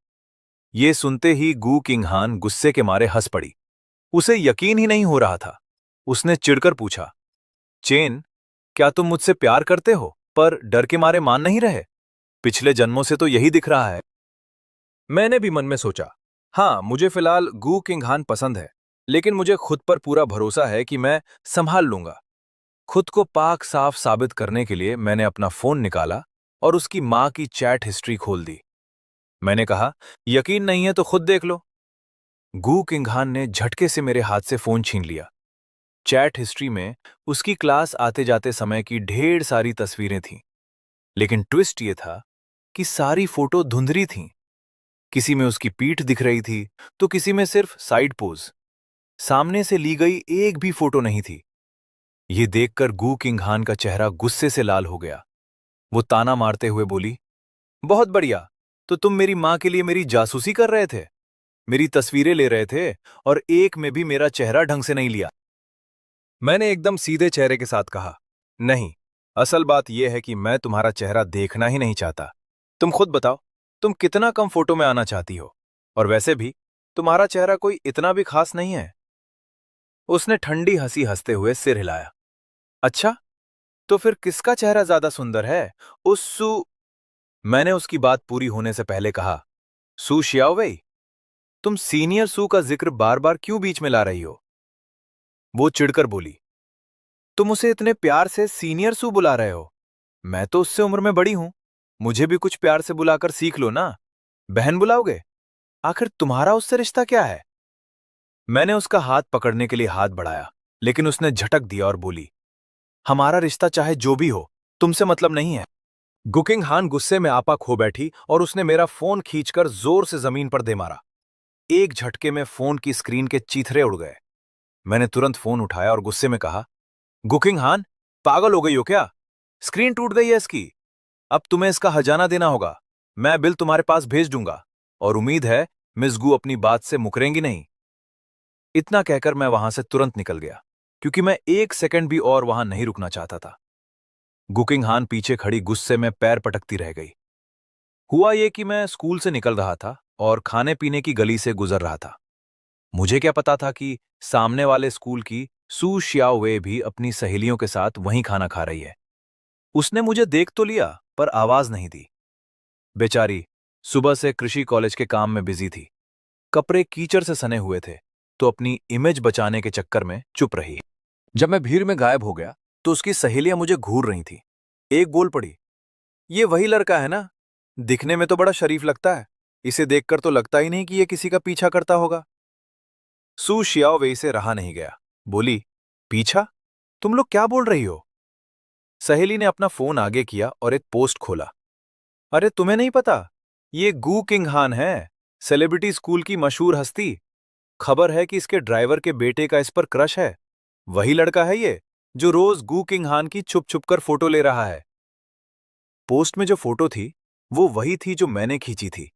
ये सुनते ही गू किंग हान गुस्से के मारे हंस पड़ी। उसे यकीन ही नहीं हो रहा था। उसने चिढ़कर पूछा, चेन, क्या तुम मुझसे प्यार करते हो पर डर के मारे मान नहीं रहे? पिछले जन्मों से तो यही दिख रहा है। मैंने भी मन में सोचा, हाँ, मुझे फिलहाल गू किंग हान पसंद है, लेकिन मुझे खुद पर पूरा भरोसा है कि मैं संभाल लूंगा। खुद को पाक साफ साबित करने के लिए मैंने अपना फोन निकाला और उसकी मां की चैट हिस्ट्री खोल दी। मैंने कहा, यकीन नहीं है तो खुद देख लो। गू किंगहान ने झटके से मेरे हाथ से फोन छीन लिया। चैट हिस्ट्री में उसकी क्लास आते जाते समय की ढेर सारी तस्वीरें थीं, लेकिन ट्विस्ट ये था कि सारी फोटो धुंधली थीं। किसी में उसकी पीठ दिख रही थी, तो किसी में सिर्फ साइड पोज। सामने से ली गई एक भी फोटो नहीं थी। ये देखकर गू किंगहान का चेहरा गुस्से से लाल हो गया। वो ताना मारते हुए बोली, बहुत बढ़िया, तो तुम मेरी मां के लिए मेरी जासूसी कर रहे थे, मेरी तस्वीरें ले रहे थे और एक में भी मेरा चेहरा ढंग से नहीं लिया। मैंने एकदम सीधे चेहरे के साथ कहा, नहीं, असल बात यह है कि मैं तुम्हारा चेहरा देखना ही नहीं चाहता। तुम खुद बताओ, तुम कितना कम फोटो में आना चाहती हो, और वैसे भी तुम्हारा चेहरा कोई इतना भी खास नहीं है। उसने ठंडी हंसी हंसते हुए सिर हिलाया। अच्छा, तो फिर किसका चेहरा ज्यादा सुंदर है? उस सू मैंने उसकी बात पूरी होने से पहले कहा, सू शियाओवेई, तुम सीनियर सू का जिक्र बार बार क्यों बीच में ला रही हो? वो चिढ़कर बोली, तुम उसे इतने प्यार से सीनियर सू बुला रहे हो। मैं तो उससे उम्र में बड़ी हूं, मुझे भी कुछ प्यार से बुलाकर सीख लो ना। बहन बुलाओगे? आखिर तुम्हारा उससे रिश्ता क्या है? मैंने उसका हाथ पकड़ने के लिए हाथ बढ़ाया, लेकिन उसने झटक दिया और बोली, हमारा रिश्ता चाहे जो भी हो, तुमसे मतलब नहीं है। गुकिंग हान गुस्से में आपा खो बैठी और उसने मेरा फोन खींचकर जोर से जमीन पर दे मारा। एक झटके में फोन की स्क्रीन के चीथड़े उड़ गए। मैंने तुरंत फोन उठाया और गुस्से में कहा, गुकिंग हान, पागल हो गई हो क्या? स्क्रीन टूट गई है इसकी। अब तुम्हें इसका हर्जाना देना होगा। मैं बिल तुम्हारे पास भेज दूंगा, और उम्मीद है मिस गू अपनी बात से मुकरेंगी नहीं। इतना कहकर मैं वहां से तुरंत निकल गया, क्योंकि मैं एक सेकंड भी और वहां नहीं रुकना चाहता था। गुकिंग हान पीछे खड़ी गुस्से में पैर पटकती रह गई। हुआ ये कि मैं स्कूल से निकल रहा था और खाने पीने की गली से गुजर रहा था। मुझे क्या पता था कि सामने वाले स्कूल की सू शियाओवे भी अपनी सहेलियों के साथ वहीं खाना खा रही है। उसने मुझे देख तो लिया, पर आवाज नहीं दी। बेचारी सुबह से कृषि कॉलेज के काम में बिजी थी। कपड़े कीचड़ से सने हुए थे, तो अपनी इमेज बचाने के चक्कर में चुप रही। जब मैं भीड़ में गायब हो गया, तो उसकी सहेलियां मुझे घूर रही थी। एक बोल पड़ी, ये वही लड़का है ना? दिखने में तो बड़ा शरीफ लगता है, इसे देखकर तो लगता ही नहीं कि ये किसी का पीछा करता होगा। सू शियाओवेई से रहा नहीं गया, बोली, पीछा? तुम लोग क्या बोल रही हो? सहेली ने अपना फोन आगे किया और एक पोस्ट खोला। अरे तुम्हें नहीं पता, ये गू किंगहान है, सेलिब्रिटी स्कूल की मशहूर हस्ती। खबर है कि इसके ड्राइवर के बेटे का इस पर क्रश है। वही लड़का है ये, जो रोज गू किंगहान की छुप छुप कर फोटो ले रहा है। पोस्ट में जो फोटो थी, वो वही थी जो मैंने खींची थी।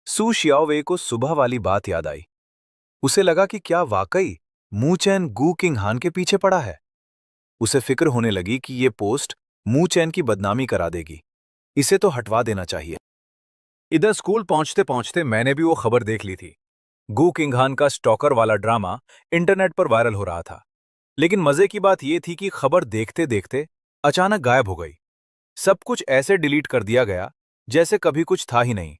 सू शियाओवे को सुबह वाली बात याद आई। उसे लगा कि क्या वाकई मू चैन गू किंगहान के पीछे पड़ा है। उसे फिक्र होने लगी कि ये पोस्ट मू चैन की बदनामी करा देगी, इसे तो हटवा देना चाहिए। इधर स्कूल पहुंचते पहुंचते मैंने भी वो खबर देख ली थी। गू किंगहान का स्टॉकर वाला ड्रामा इंटरनेट पर वायरल हो रहा था। लेकिन मजे की बात यह थी कि खबर देखते देखते अचानक गायब हो गई। सब कुछ ऐसे डिलीट कर दिया गया जैसे कभी कुछ था ही नहीं।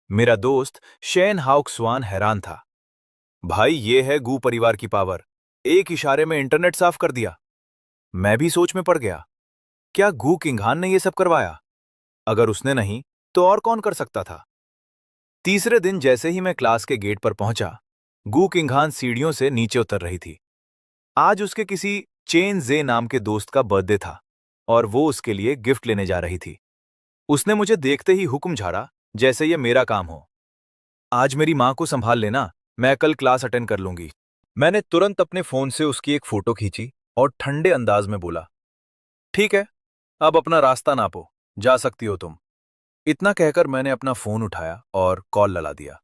मेरा दोस्त शेन हाउक स्वान हैरान था। भाई, ये है गू परिवार की पावर, एक इशारे में इंटरनेट साफ कर दिया। मैं भी सोच में पड़ गया, क्या गू किंगहान ने यह सब करवाया? अगर उसने नहीं, तो और कौन कर सकता था? तीसरे दिन जैसे ही मैं क्लास के गेट पर पहुंचा, गू किंगहान सीढ़ियों से नीचे उतर रही थी। आज उसके किसी चेन जे नाम के दोस्त का बर्थडे था, और वो उसके लिए गिफ्ट लेने जा रही थी। उसने मुझे देखते ही हुक्म झाड़ा, जैसे ये मेरा काम हो। आज मेरी मां को संभाल लेना, मैं कल क्लास अटेंड कर लूंगी। मैंने तुरंत अपने फोन से उसकी एक फोटो खींची और ठंडे अंदाज में बोला, ठीक है, अब अपना रास्ता नापो, जा सकती हो तुम। इतना कहकर मैंने अपना फोन उठाया और कॉल लगा दिया।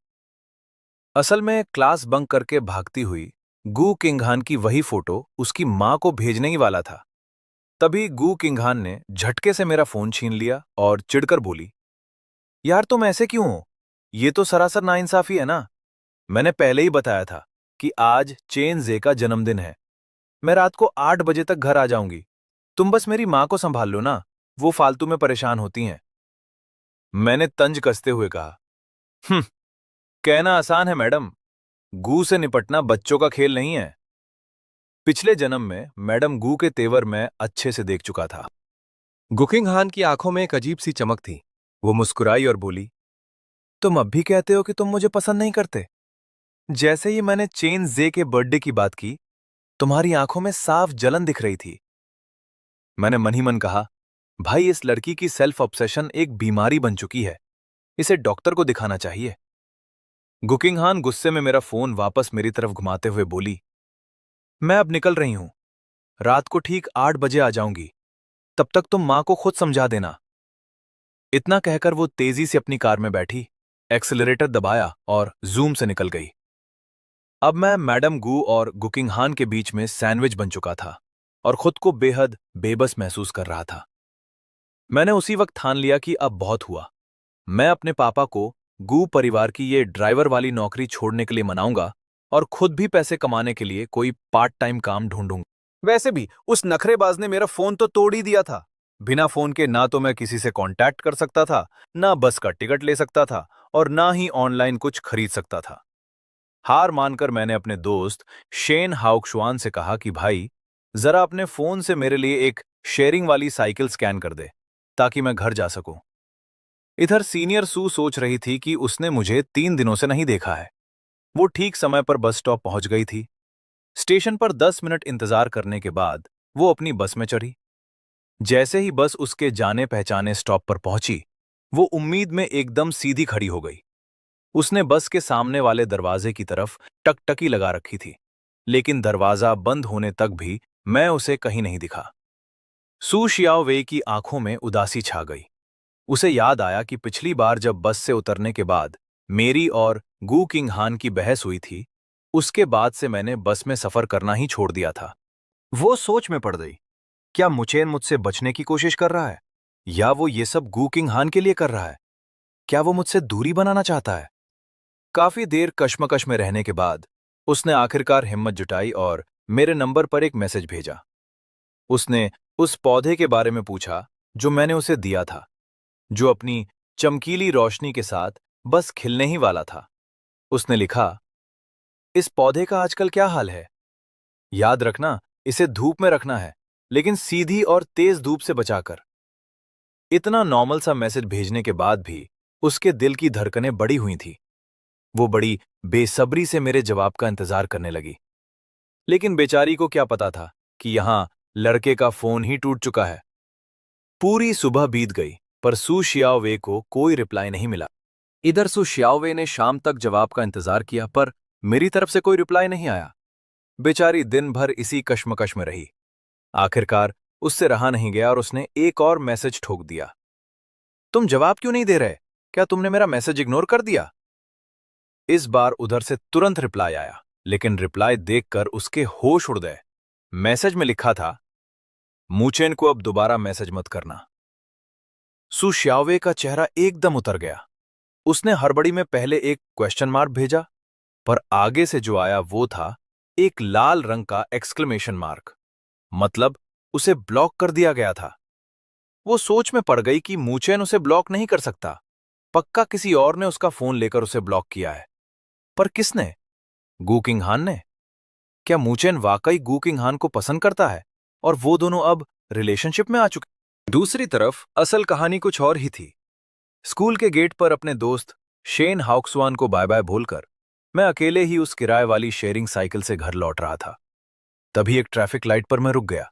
असल में क्लास बंक करके भागती हुई गू किंगहान की वही फोटो उसकी मां को भेजने ही वाला था। तभी गू किंगहान ने झटके से मेरा फोन छीन लिया और चिढ़कर बोली, यार तुम ऐसे क्यों हो? ये तो सरासर नाइंसाफी है ना। मैंने पहले ही बताया था कि आज चेन जे का जन्मदिन है। मैं रात को 8 बजे तक घर आ जाऊंगी। तुम बस मेरी मां को संभाल लो ना, वो फालतू में परेशान होती हैं। मैंने तंज कसते हुए कहा, कहना आसान है मैडम, गू से निपटना बच्चों का खेल नहीं है। पिछले जन्म में मैडम गू के तेवर मैं अच्छे से देख चुका था। गुकिंग हान की आंखों में एक अजीब सी चमक थी। वो मुस्कुराई और बोली, तुम अब भी कहते हो कि तुम मुझे पसंद नहीं करते? जैसे ही मैंने चेन जे के बर्थडे की बात की, तुम्हारी आंखों में साफ जलन दिख रही थी। मैंने मन ही मन कहा, भाई इस लड़की की सेल्फ ऑब्सेशन एक बीमारी बन चुकी है, इसे डॉक्टर को दिखाना चाहिए। गुकिंगहान गुस्से में मेरा फोन वापस मेरी तरफ घुमाते हुए बोली, मैं अब निकल रही हूं, रात को ठीक 8 बजे आ जाऊंगी, तब तक तुम मां को खुद समझा देना। इतना कहकर वो तेजी से अपनी कार में बैठी, एक्सेलरेटर दबाया और जूम से निकल गई। अब मैं मैडम गू और गुकिंगहान के बीच में सैंडविच बन चुका था और खुद को बेहद बेबस महसूस कर रहा था। मैंने उसी वक्त ठान लिया कि अब बहुत हुआ। मैं अपने पापा को गू परिवार की ये ड्राइवर वाली नौकरी छोड़ने के लिए मनाऊंगा और खुद भी पैसे कमाने के लिए कोई पार्ट टाइम काम ढूंढूंगा। वैसे भी उस नखरेबाज ने मेरा फोन तो तोड़ ही दिया था। बिना फोन के ना तो मैं किसी से कांटेक्ट कर सकता था, ना बस का टिकट ले सकता था और ना ही ऑनलाइन कुछ खरीद सकता था। हार मानकर मैंने अपने दोस्त शेन हाउक्शवान से कहा कि भाई, जरा अपने फोन से मेरे लिए एक शेयरिंग वाली साइकिल स्कैन कर दे ताकि मैं घर जा सकूं। इधर सीनियर सू सोच रही थी कि उसने मुझे 3 दिनों से नहीं देखा है। वो ठीक समय पर बस स्टॉप पहुंच गई थी। स्टेशन पर 10 मिनट इंतजार करने के बाद वो अपनी बस में चढ़ी। जैसे ही बस उसके जाने पहचाने स्टॉप पर पहुंची, वो उम्मीद में एकदम सीधी खड़ी हो गई। उसने बस के सामने वाले दरवाजे की तरफ टकटकी लगा रखी थी, लेकिन दरवाजा बंद होने तक भी मैं उसे कहीं नहीं दिखा। सू शियाओ वेई की आंखों में उदासी छा गई। उसे याद आया कि पिछली बार जब बस से उतरने के बाद मेरी और गू किंग हान की बहस हुई थी, उसके बाद से मैंने बस में सफर करना ही छोड़ दिया था। वो सोच में पड़ गई, क्या मुचेन मुझसे बचने की कोशिश कर रहा है, या वो ये सब गू किंग हान के लिए कर रहा है? क्या वो मुझसे दूरी बनाना चाहता है? काफी देर कश्मकश में रहने के बाद उसने आखिरकार हिम्मत जुटाई और मेरे नंबर पर एक मैसेज भेजा। उसने उस पौधे के बारे में पूछा जो मैंने उसे दिया था, जो अपनी चमकीली रोशनी के साथ बस खिलने ही वाला था। उसने लिखा, इस पौधे का आजकल क्या हाल है? याद रखना, इसे धूप में रखना है, लेकिन सीधी और तेज धूप से बचाकर। इतना नॉर्मल सा मैसेज भेजने के बाद भी उसके दिल की धड़कनें बढ़ी हुई थी। वो बड़ी बेसब्री से मेरे जवाब का इंतजार करने लगी। लेकिन बेचारी को क्या पता था कि यहां लड़के का फोन ही टूट चुका है। पूरी सुबह बीत गई, पर सू शियाओवे को कोई रिप्लाई नहीं मिला। इधर सू शियाओवे ने शाम तक जवाब का इंतजार किया, पर मेरी तरफ से कोई रिप्लाई नहीं आया। बेचारी दिन भर इसी कश्मकश में रही। आखिरकार उससे रहा नहीं गया और उसने एक और मैसेज ठोक दिया, तुम जवाब क्यों नहीं दे रहे? क्या तुमने मेरा मैसेज इग्नोर कर दिया? इस बार उधर से तुरंत रिप्लाई आया, लेकिन रिप्लाई देखकर उसके होश उड़ गए। मैसेज में लिखा था, मूचेन को अब दोबारा मैसेज मत करना। सू श्यावे का चेहरा एकदम उतर गया। उसने हड़बड़ी में पहले एक क्वेश्चन मार्क भेजा, पर आगे से जो आया वो था एक लाल रंग का एक्सक्लेमेशन मार्क। मतलब उसे ब्लॉक कर दिया गया था। वो सोच में पड़ गई कि मूचेन उसे ब्लॉक नहीं कर सकता। पक्का किसी और ने उसका फोन लेकर उसे ब्लॉक किया है। पर किसने? गू किंग हान ने? क्या मूचेन वाकई गू किंग हान को पसंद करता है और वो दोनों अब रिलेशनशिप में आ चुके? दूसरी तरफ असल कहानी कुछ और ही थी। स्कूल के गेट पर अपने दोस्त शेन हाउक्सवान को बाय बाय बोलकर मैं अकेले ही उस किराए वाली शेयरिंग साइकिल से घर लौट रहा था। तभी एक ट्रैफिक लाइट पर मैं रुक गया।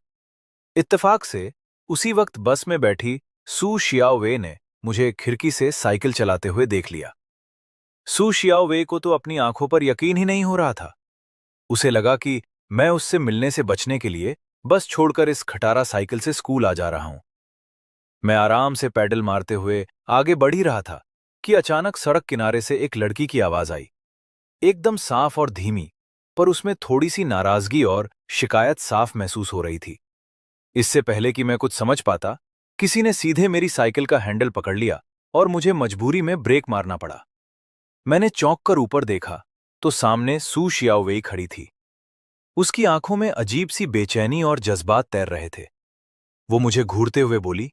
इत्तेफाक से उसी वक्त बस में बैठी सू शियाओवे ने मुझे खिड़की से साइकिल चलाते हुए देख लिया। सू शियाओवे को तो अपनी आंखों पर यकीन ही नहीं हो रहा था। उसे लगा कि मैं उससे मिलने से बचने के लिए बस छोड़कर इस खटारा साइकिल से स्कूल आ जा रहा हूं। मैं आराम से पैडल मारते हुए आगे बढ़ ही रहा था कि अचानक सड़क किनारे से एक लड़की की आवाज आई, एकदम साफ और धीमी, पर उसमें थोड़ी सी नाराजगी और शिकायत साफ महसूस हो रही थी। इससे पहले कि मैं कुछ समझ पाता, किसी ने सीधे मेरी साइकिल का हैंडल पकड़ लिया और मुझे मजबूरी में ब्रेक मारना पड़ा। मैंने चौंक कर ऊपर देखा तो सामने सू शियाओवेई खड़ी थी। उसकी आंखों में अजीब सी बेचैनी और जज्बात तैर रहे थे। वो मुझे घूरते हुए बोली,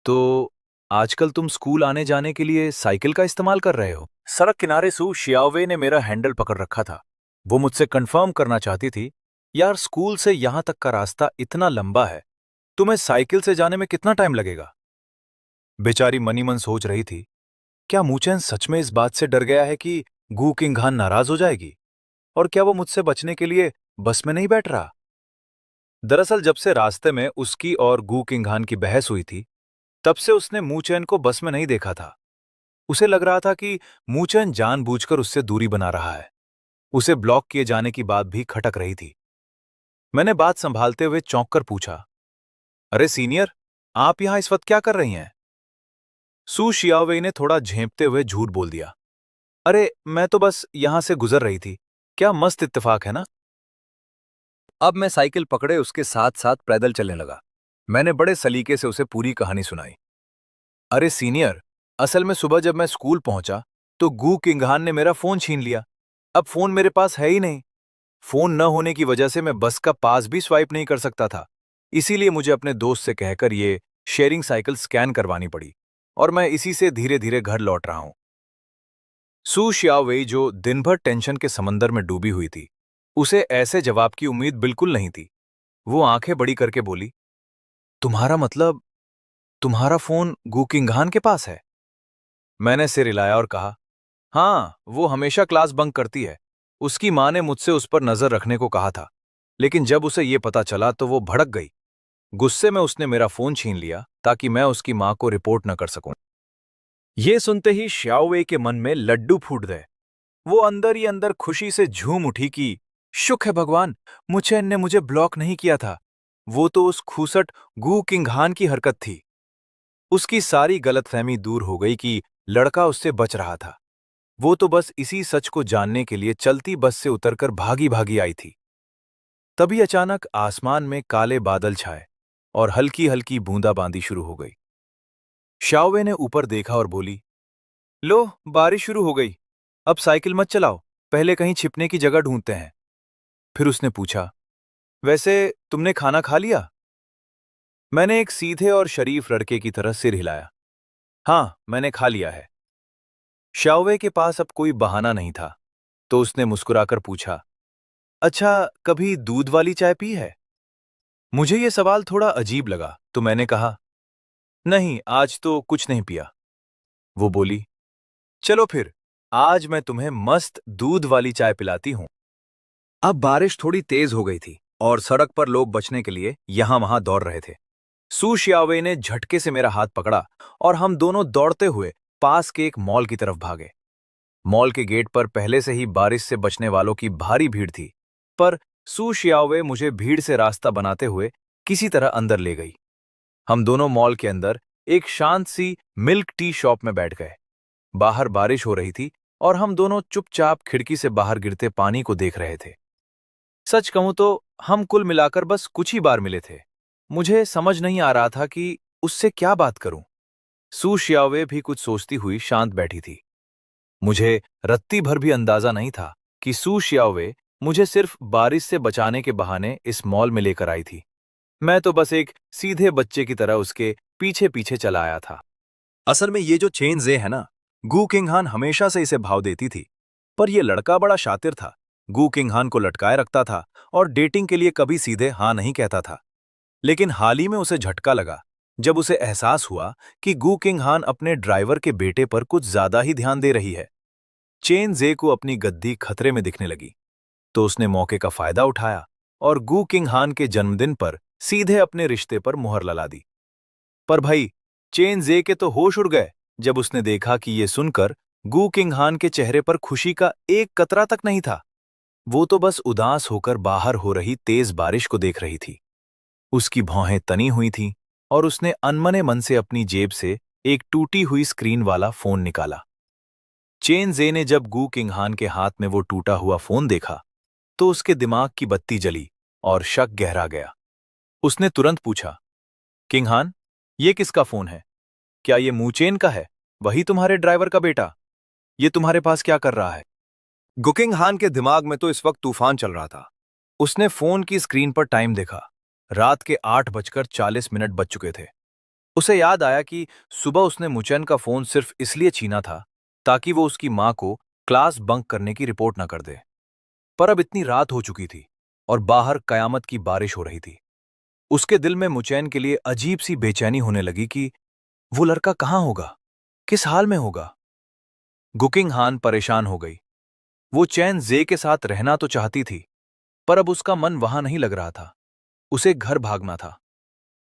तो आजकल तुम स्कूल आने जाने के लिए साइकिल का इस्तेमाल कर रहे हो? सड़क किनारे सू शियाओवे ने मेरा हैंडल पकड़ रखा था। वो मुझसे कंफर्म करना चाहती थी, यार स्कूल से यहां तक का रास्ता इतना लंबा है, तुम्हें साइकिल से जाने में कितना टाइम लगेगा? बेचारी मनी मन सोच रही थी, क्या मूचेन सच में इस बात से डर गया है कि गू किंग खान नाराज हो जाएगी? और क्या वो मुझसे बचने के लिए बस में नहीं बैठ रहा? दरअसल जब से रास्ते में उसकी और गू किंग खान की बहस हुई थी, तब से उसने मूचैन को बस में नहीं देखा था। उसे लग रहा था कि मूचैन जानबूझकर उससे दूरी बना रहा है। उसे ब्लॉक किए जाने की बात भी खटक रही थी। मैंने बात संभालते हुए चौंक कर पूछा, अरे सीनियर, आप यहां इस वक्त क्या कर रही हैं? सू शियाओवेई ने थोड़ा झेंपते हुए झूठ बोल दिया, अरे मैं तो बस यहां से गुजर रही थी। क्या मस्त इत्तेफाक है ना? अब मैं साइकिल पकड़े उसके साथ साथ पैदल चलने लगा। मैंने बड़े सलीके से उसे पूरी कहानी सुनाई। अरे सीनियर, असल में सुबह जब मैं स्कूल पहुंचा तो गू किंगहान ने मेरा फोन छीन लिया। अब फोन मेरे पास है ही नहीं। फोन न होने की वजह से मैं बस का पास भी स्वाइप नहीं कर सकता था। इसीलिए मुझे अपने दोस्त से कहकर ये शेयरिंग साइकिल स्कैन करवानी पड़ी और मैं इसी से धीरे धीरे घर लौट रहा हूं। सू शियाओवेई, जो दिन भर टेंशन के समंदर में डूबी हुई थी, उसे ऐसे जवाब की उम्मीद बिल्कुल नहीं थी। वो आंखें बड़ी करके बोली, तुम्हारा मतलब तुम्हारा फोन गू किंगहान के पास है? मैंने सिर हिलाया और कहा, हाँ, वो हमेशा क्लास बंक करती है। उसकी माँ ने मुझसे उस पर नजर रखने को कहा था, लेकिन जब उसे ये पता चला तो वो भड़क गई। गुस्से में उसने मेरा फोन छीन लिया ताकि मैं उसकी माँ को रिपोर्ट न कर सकूं। ये सुनते ही श्याओवे के मन में लड्डू फूट गए। वो अंदर ही अंदर खुशी से झूम उठी कि शुक्र है भगवान, मुचैन ने मुझे ब्लॉक नहीं किया था। वो तो उस खूसट गू किंगहान की हरकत थी। उसकी सारी गलतफहमी दूर हो गई कि लड़का उससे बच रहा था। वो तो बस इसी सच को जानने के लिए चलती बस से उतरकर भागी भागी आई थी। तभी अचानक आसमान में काले बादल छाए और हल्की हल्की बूंदाबांदी शुरू हो गई। शाओवे ने ऊपर देखा और बोली, लो, बारिश शुरू हो गई। अब साइकिल मत चलाओ, पहले कहीं छिपने की जगह ढूंढते हैं। फिर उसने पूछा, वैसे तुमने खाना खा लिया? मैंने एक सीधे और शरीफ लड़के की तरह सिर हिलाया। हाँ, मैंने खा लिया है। शाओवे के पास अब कोई बहाना नहीं था, तो उसने मुस्कुराकर पूछा, अच्छा, कभी दूध वाली चाय पी है? मुझे यह सवाल थोड़ा अजीब लगा, तो मैंने कहा, नहीं, आज तो कुछ नहीं पिया। वो बोली, चलो फिर, आज मैं तुम्हें मस्त दूध वाली चाय पिलाती हूं। अब बारिश थोड़ी तेज हो गई थी और सड़क पर लोग बचने के लिए यहां वहां दौड़ रहे थे। सू शियावे ने झटके से मेरा हाथ पकड़ा और हम दोनों दौड़ते हुए पास के एक मॉल की तरफ भागे। मॉल के गेट पर पहले से ही बारिश से बचने वालों की भारी भीड़ थी, पर सू शियावे मुझे भीड़ से रास्ता बनाते हुए किसी तरह अंदर ले गई। हम दोनों मॉल के अंदर एक शांत सी मिल्क टी शॉप में बैठ गए। बाहर बारिश हो रही थी और हम दोनों चुपचाप खिड़की से बाहर गिरते पानी को देख रहे थे। सच कहूं तो हम कुल मिलाकर बस कुछ ही बार मिले थे। मुझे समझ नहीं आ रहा था कि उससे क्या बात करूं। सू शियावे भी कुछ सोचती हुई शांत बैठी थी। मुझे रत्ती भर भी अंदाजा नहीं था कि सू शियावे मुझे सिर्फ बारिश से बचाने के बहाने इस मॉल में लेकर आई थी। मैं तो बस एक सीधे बच्चे की तरह उसके पीछे पीछे चला आया था। असल में ये जो चेन जे है ना, गू किंगहान हमेशा से इसे भाव देती थी। पर यह लड़का बड़ा शातिर था। गू किंगहान को लटकाए रखता था और डेटिंग के लिए कभी सीधे हाँ नहीं कहता था। लेकिन हाल ही में उसे झटका लगा जब उसे एहसास हुआ कि गू किंगहान अपने ड्राइवर के बेटे पर कुछ ज्यादा ही ध्यान दे रही है। चेन जे को अपनी गद्दी खतरे में दिखने लगी, तो उसने मौके का फायदा उठाया और गू किंगहान के जन्मदिन पर सीधे अपने रिश्ते पर मुहर लगा दी। पर भाई, चेन जे के तो होश उड़ गए जब उसने देखा कि ये सुनकर गू किंगहान के चेहरे पर खुशी का एक कतरा तक नहीं था। वो तो बस उदास होकर बाहर हो रही तेज बारिश को देख रही थी। उसकी भौहें तनी हुई थीं और उसने अनमने मन से अपनी जेब से एक टूटी हुई स्क्रीन वाला फोन निकाला। चेन जे ने जब गू किंगहान के हाथ में वो टूटा हुआ फोन देखा, तो उसके दिमाग की बत्ती जली और शक गहरा गया। उसने तुरंत पूछा, किंगहान, ये किसका फोन है? क्या ये मूचेन का है, वही तुम्हारे ड्राइवर का बेटा? ये तुम्हारे पास क्या कर रहा है? गुकिंगहान के दिमाग में तो इस वक्त तूफान चल रहा था। उसने फोन की स्क्रीन पर टाइम देखा। रात के 8:40 बज चुके थे। उसे याद आया कि सुबह उसने मुचैन का फोन सिर्फ इसलिए छीना था ताकि वो उसकी मां को क्लास बंक करने की रिपोर्ट न कर दे। पर अब इतनी रात हो चुकी थी और बाहर कयामत की बारिश हो रही थी। उसके दिल में मुचैन के लिए अजीब सी बेचैनी होने लगी कि वो लड़का कहाँ होगा, किस हाल में होगा। गुकिंगहान परेशान हो गई वो चैन जे के साथ रहना तो चाहती थी, पर अब उसका मन वहां नहीं लग रहा था। उसे घर भागना था।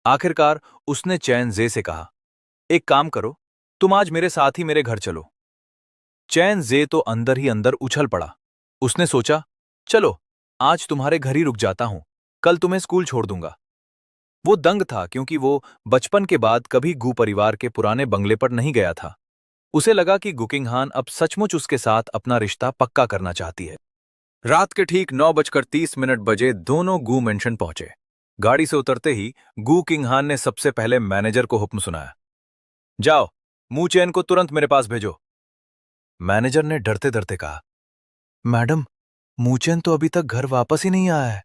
आखिरकार उसने चैन जे से कहा, एक काम करो, तुम आज मेरे साथ ही मेरे घर चलो। चैन जे तो अंदर ही अंदर उछल पड़ा। उसने सोचा, चलो, आज तुम्हारे घर ही रुक जाता हूं, कल तुम्हें स्कूल छोड़ दूंगा। वो दंग था क्योंकि वो बचपन के बाद कभी गू परिवार के पुराने बंगले पर नहीं गया था। उसे लगा कि गुकिंगहान अब सचमुच उसके साथ अपना रिश्ता पक्का करना चाहती है। रात के ठीक 9:30 बजे दोनों गू मेंशन पहुंचे। गाड़ी से उतरते ही गू किंगहान ने सबसे पहले मैनेजर को हुक्म सुनाया, जाओ, मूचेन को तुरंत मेरे पास भेजो। मैनेजर ने डरते डरते कहा, मैडम, मूचेन तो अभी तक घर वापस ही नहीं आया है।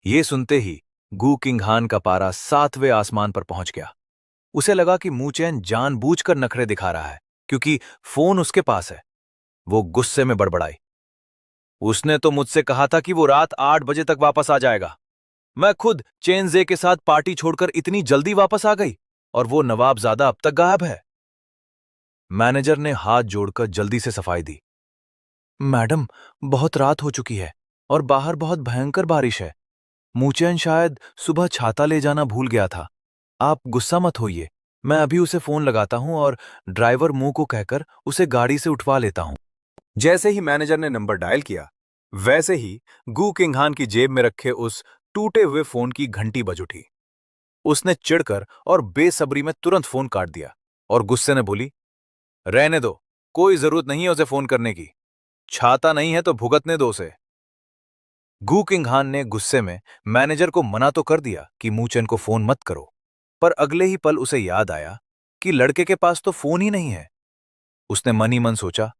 ये सुनते ही गू किंगहान का पारा 7वें आसमान पर पहुंच गया। उसे लगा कि मूचेन जानबूझकर नखरे दिखा रहा है क्योंकि फोन उसके पास है। वो गुस्से में बड़बड़ाई, उसने तो मुझसे कहा था कि वो रात 8 बजे तक वापस आ जाएगा। मैं खुद चेनजे के साथ पार्टी छोड़कर इतनी जल्दी वापस आ गई और वो नवाबजादा अब तक गायब है। मैनेजर ने हाथ जोड़कर जल्दी से सफाई दी, मैडम, बहुत रात हो चुकी है और बाहर बहुत भयंकर बारिश है। मूचेन शायद सुबह छाता ले जाना भूल गया था। आप गुस्सा मत होइए, मैं अभी उसे फोन लगाता हूं और ड्राइवर मुंह को कहकर उसे गाड़ी से उठवा लेता हूं। जैसे ही मैनेजर ने नंबर डायल किया, वैसे ही गू किंगहान की जेब में रखे उस टूटे हुए फोन की घंटी बज उठी। उसने चिढ़कर और बेसब्री में तुरंत फोन काट दिया और गुस्से ने बोली, रहने दो, कोई जरूरत नहीं है उसे फोन करने की। छाता नहीं है तो भुगतने दो उसे। गू किंगहान ने गुस्से में मैनेजर को मना तो कर दिया कि मूचेन को फोन मत करो, पर अगले ही पल उसे याद आया कि लड़के के पास तो फोन ही नहीं है। उसने मन ही मन सोचा,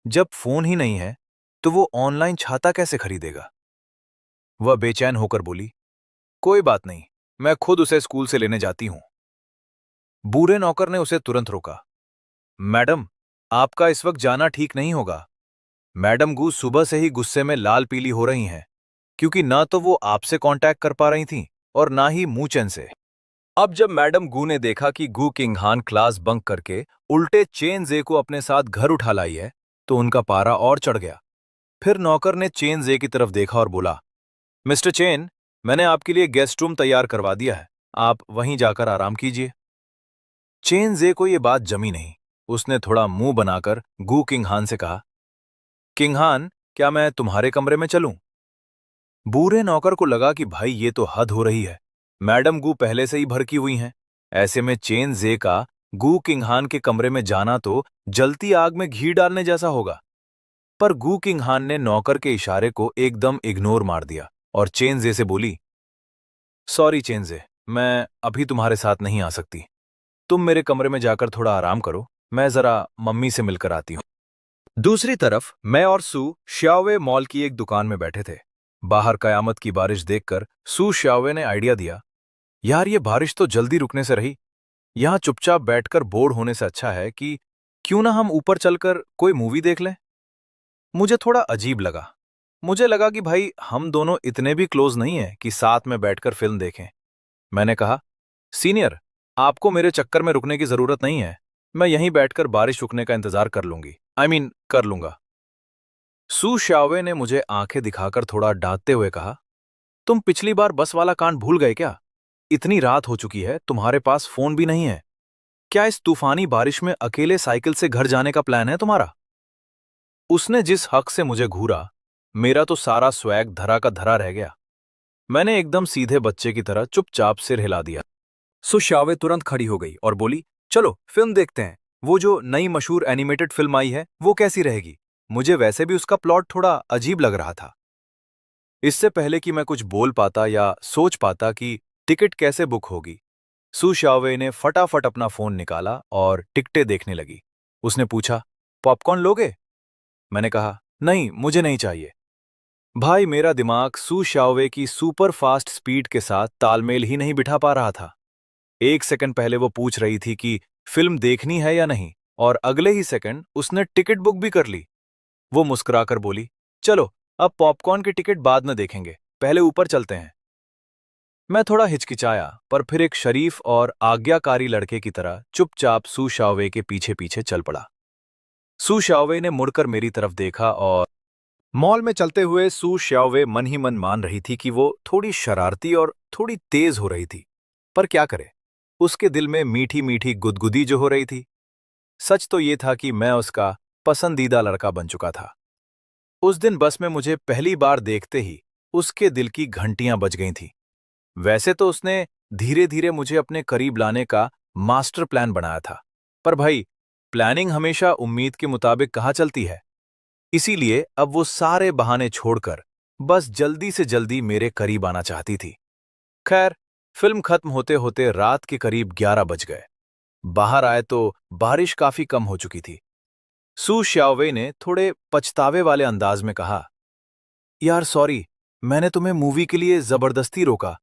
जब फोन ही नहीं है तो वो ऑनलाइन छाता कैसे खरीदेगा। वह बेचैन होकर बोली, कोई बात नहीं, मैं खुद उसे स्कूल से लेने जाती हूं। बूढ़े नौकर ने उसे तुरंत रोका, मैडम, आपका इस वक्त जाना ठीक नहीं होगा। मैडम गू सुबह से ही गुस्से में लाल पीली हो रही हैं, क्योंकि ना तो वो आपसे कांटेक्ट कर पा रही थीं और ना ही मूचेन से। अब जब मैडम गू ने देखा कि गू किंगहान क्लास बंक करके उल्टे चेन जे को अपने साथ घर उठा लाई है, तो उनका पारा और चढ़ गया। फिर नौकर ने चेन जे की तरफ देखा और बोला, मिस्टर चेन, मैंने आपके लिए गेस्ट रूम तैयार करवा दिया है, आप वहीं जाकर आराम कीजिए। चेन जे को यह बात जमी नहीं। उसने थोड़ा मुंह बनाकर गू किंगहान से कहा, किंगहान, क्या मैं तुम्हारे कमरे में चलूं? बूढ़े नौकर को लगा कि भाई ये तो हद हो रही है। मैडम गू पहले से ही भड़की हुई हैं। ऐसे में चेन जे का गू किंगहान के कमरे में जाना तो जलती आग में घी डालने जैसा होगा। पर गू किंगहान ने नौकर के इशारे को एकदम इग्नोर मार दिया और चेन जे से बोली, सॉरी चेन जे, मैं अभी तुम्हारे साथ नहीं आ सकती। तुम मेरे कमरे में जाकर थोड़ा आराम करो, मैं जरा मम्मी से मिलकर आती हूं। दूसरी तरफ मैं और सू श्यावे मॉल की एक दुकान में बैठे थे। बाहर कयामत की बारिश देखकर सू श्यावे ने आइडिया दिया, यार ये बारिश तो जल्दी रुकने से रही। यहां चुपचाप बैठकर बोर होने से अच्छा है कि क्यों ना हम ऊपर चलकर कोई मूवी देख लें। मुझे थोड़ा अजीब लगा। मुझे लगा कि भाई हम दोनों इतने भी क्लोज नहीं हैं कि साथ में बैठकर फिल्म देखें। मैंने कहा, सीनियर, आपको मेरे चक्कर में रुकने की जरूरत नहीं है। मैं यहीं बैठकर बारिश रुकने का इंतजार कर लूंगी। कर लूंगा। सू शावे ने मुझे आंखें दिखाकर थोड़ा डांटते हुए कहा, तुम पिछली बार बस वाला कांड भूल गए क्या? इतनी रात हो चुकी है, तुम्हारे पास फोन भी नहीं है। क्या इस तूफानी बारिश में अकेले साइकिल से घर जाने का प्लान है तुम्हारा? उसने जिस हक से मुझे घूरा, मेरा तो सारा स्वैग धरा का धरा रह गया। मैंने एकदम सीधे बच्चे की तरह चुपचाप सिर हिला दिया। सुशावे तुरंत खड़ी हो गई और बोली, चलो फिल्म देखते हैं। वो जो नई मशहूर एनिमेटेड फिल्म आई है वो कैसी रहेगी? मुझे वैसे भी उसका प्लॉट थोड़ा अजीब लग रहा था। इससे पहले कि मैं कुछ बोल पाता या सोच पाता कि टिकट कैसे बुक होगी, सू शावे ने फटाफट अपना फोन निकाला और टिकटें देखने लगी। उसने पूछा, पॉपकॉर्न लोगे? मैंने कहा, नहीं, मुझे नहीं चाहिए। भाई, मेरा दिमाग सू शावे की सुपर फास्ट स्पीड के साथ तालमेल ही नहीं बिठा पा रहा था। एक सेकंड पहले वो पूछ रही थी कि फिल्म देखनी है या नहीं, और अगले ही सेकंड उसने टिकट बुक भी कर ली। वो मुस्कुराकर बोली, चलो, अब पॉपकॉर्न की टिकट बाद में देखेंगे, पहले ऊपर चलते हैं। मैं थोड़ा हिचकिचाया, पर फिर एक शरीफ और आज्ञाकारी लड़के की तरह चुपचाप सू शावे के पीछे पीछे चल पड़ा। सू शाओवे ने मुड़कर मेरी तरफ देखा और मॉल में चलते हुए सू शाओवे मन ही मन मान रही थी कि वो थोड़ी शरारती और थोड़ी तेज हो रही थी। पर क्या करे, उसके दिल में मीठी मीठी गुदगुदी जो हो रही थी। सच तो ये था कि मैं उसका पसंदीदा लड़का बन चुका था। उस दिन बस में मुझे पहली बार देखते ही उसके दिल की घंटियां बज गई थीं। वैसे तो उसने धीरे धीरे मुझे अपने करीब लाने का मास्टर प्लान बनाया था, पर भाई, प्लानिंग हमेशा उम्मीद के मुताबिक कहाँ चलती है। इसीलिए अब वो सारे बहाने छोड़कर बस जल्दी से जल्दी मेरे करीब आना चाहती थी। खैर, फिल्म खत्म होते होते रात के करीब 11 बज गए। बाहर आए तो बारिश काफी कम हो चुकी थी। सू श्याओवे ने थोड़े पछतावे वाले अंदाज में कहा, यार सॉरी, मैंने तुम्हें मूवी के लिए जबरदस्ती रोका,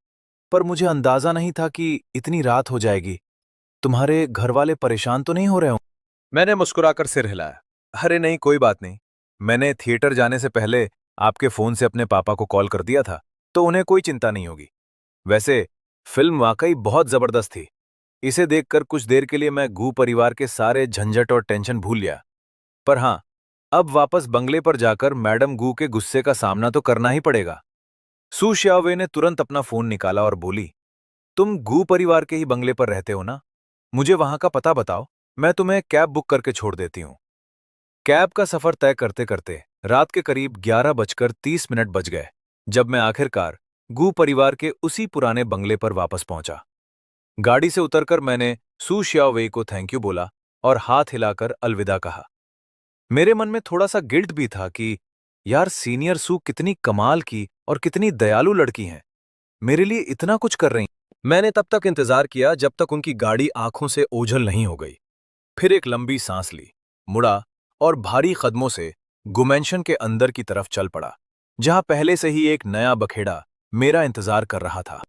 पर मुझे अंदाजा नहीं था कि इतनी रात हो जाएगी। तुम्हारे घर वाले परेशान तो नहीं हो रहे हो? मैंने मुस्कुराकर सिर हिलाया। अरे नहीं, कोई बात नहीं। मैंने थिएटर जाने से पहले आपके फोन से अपने पापा को कॉल कर दिया था, तो उन्हें कोई चिंता नहीं होगी। वैसे फिल्म वाकई बहुत जबरदस्त थी। इसे देखकर कुछ देर के लिए मैं गू परिवार के सारे झंझट और टेंशन भूल गया। पर हाँ, अब वापस बंगले पर जाकर मैडम गू के गुस्से का सामना तो करना ही पड़ेगा। सू श्यावे ने तुरंत अपना फोन निकाला और बोली, तुम गू परिवार के ही बंगले पर रहते हो ना? मुझे वहां का पता बताओ, मैं तुम्हें कैब बुक करके छोड़ देती हूँ। कैब का सफर तय करते करते रात के करीब 11:30 बज गए जब मैं आखिरकार गू परिवार के उसी पुराने बंगले पर वापस पहुंचा। गाड़ी से उतरकर मैंने सू श्याओवेई को थैंक यू बोला और हाथ हिलाकर अलविदा कहा। मेरे मन में थोड़ा सा गिल्ट भी था कि यार, सीनियर सू कितनी कमाल की और कितनी दयालु लड़की हैं, मेरे लिए इतना कुछ कर रही। मैंने तब तक इंतजार किया जब तक उनकी गाड़ी आंखों से ओझल नहीं हो गई। फिर एक लंबी सांस ली, मुड़ा और भारी कदमों से गुमेंशन के अंदर की तरफ चल पड़ा, जहां पहले से ही एक नया बखेड़ा मेरा इंतजार कर रहा था।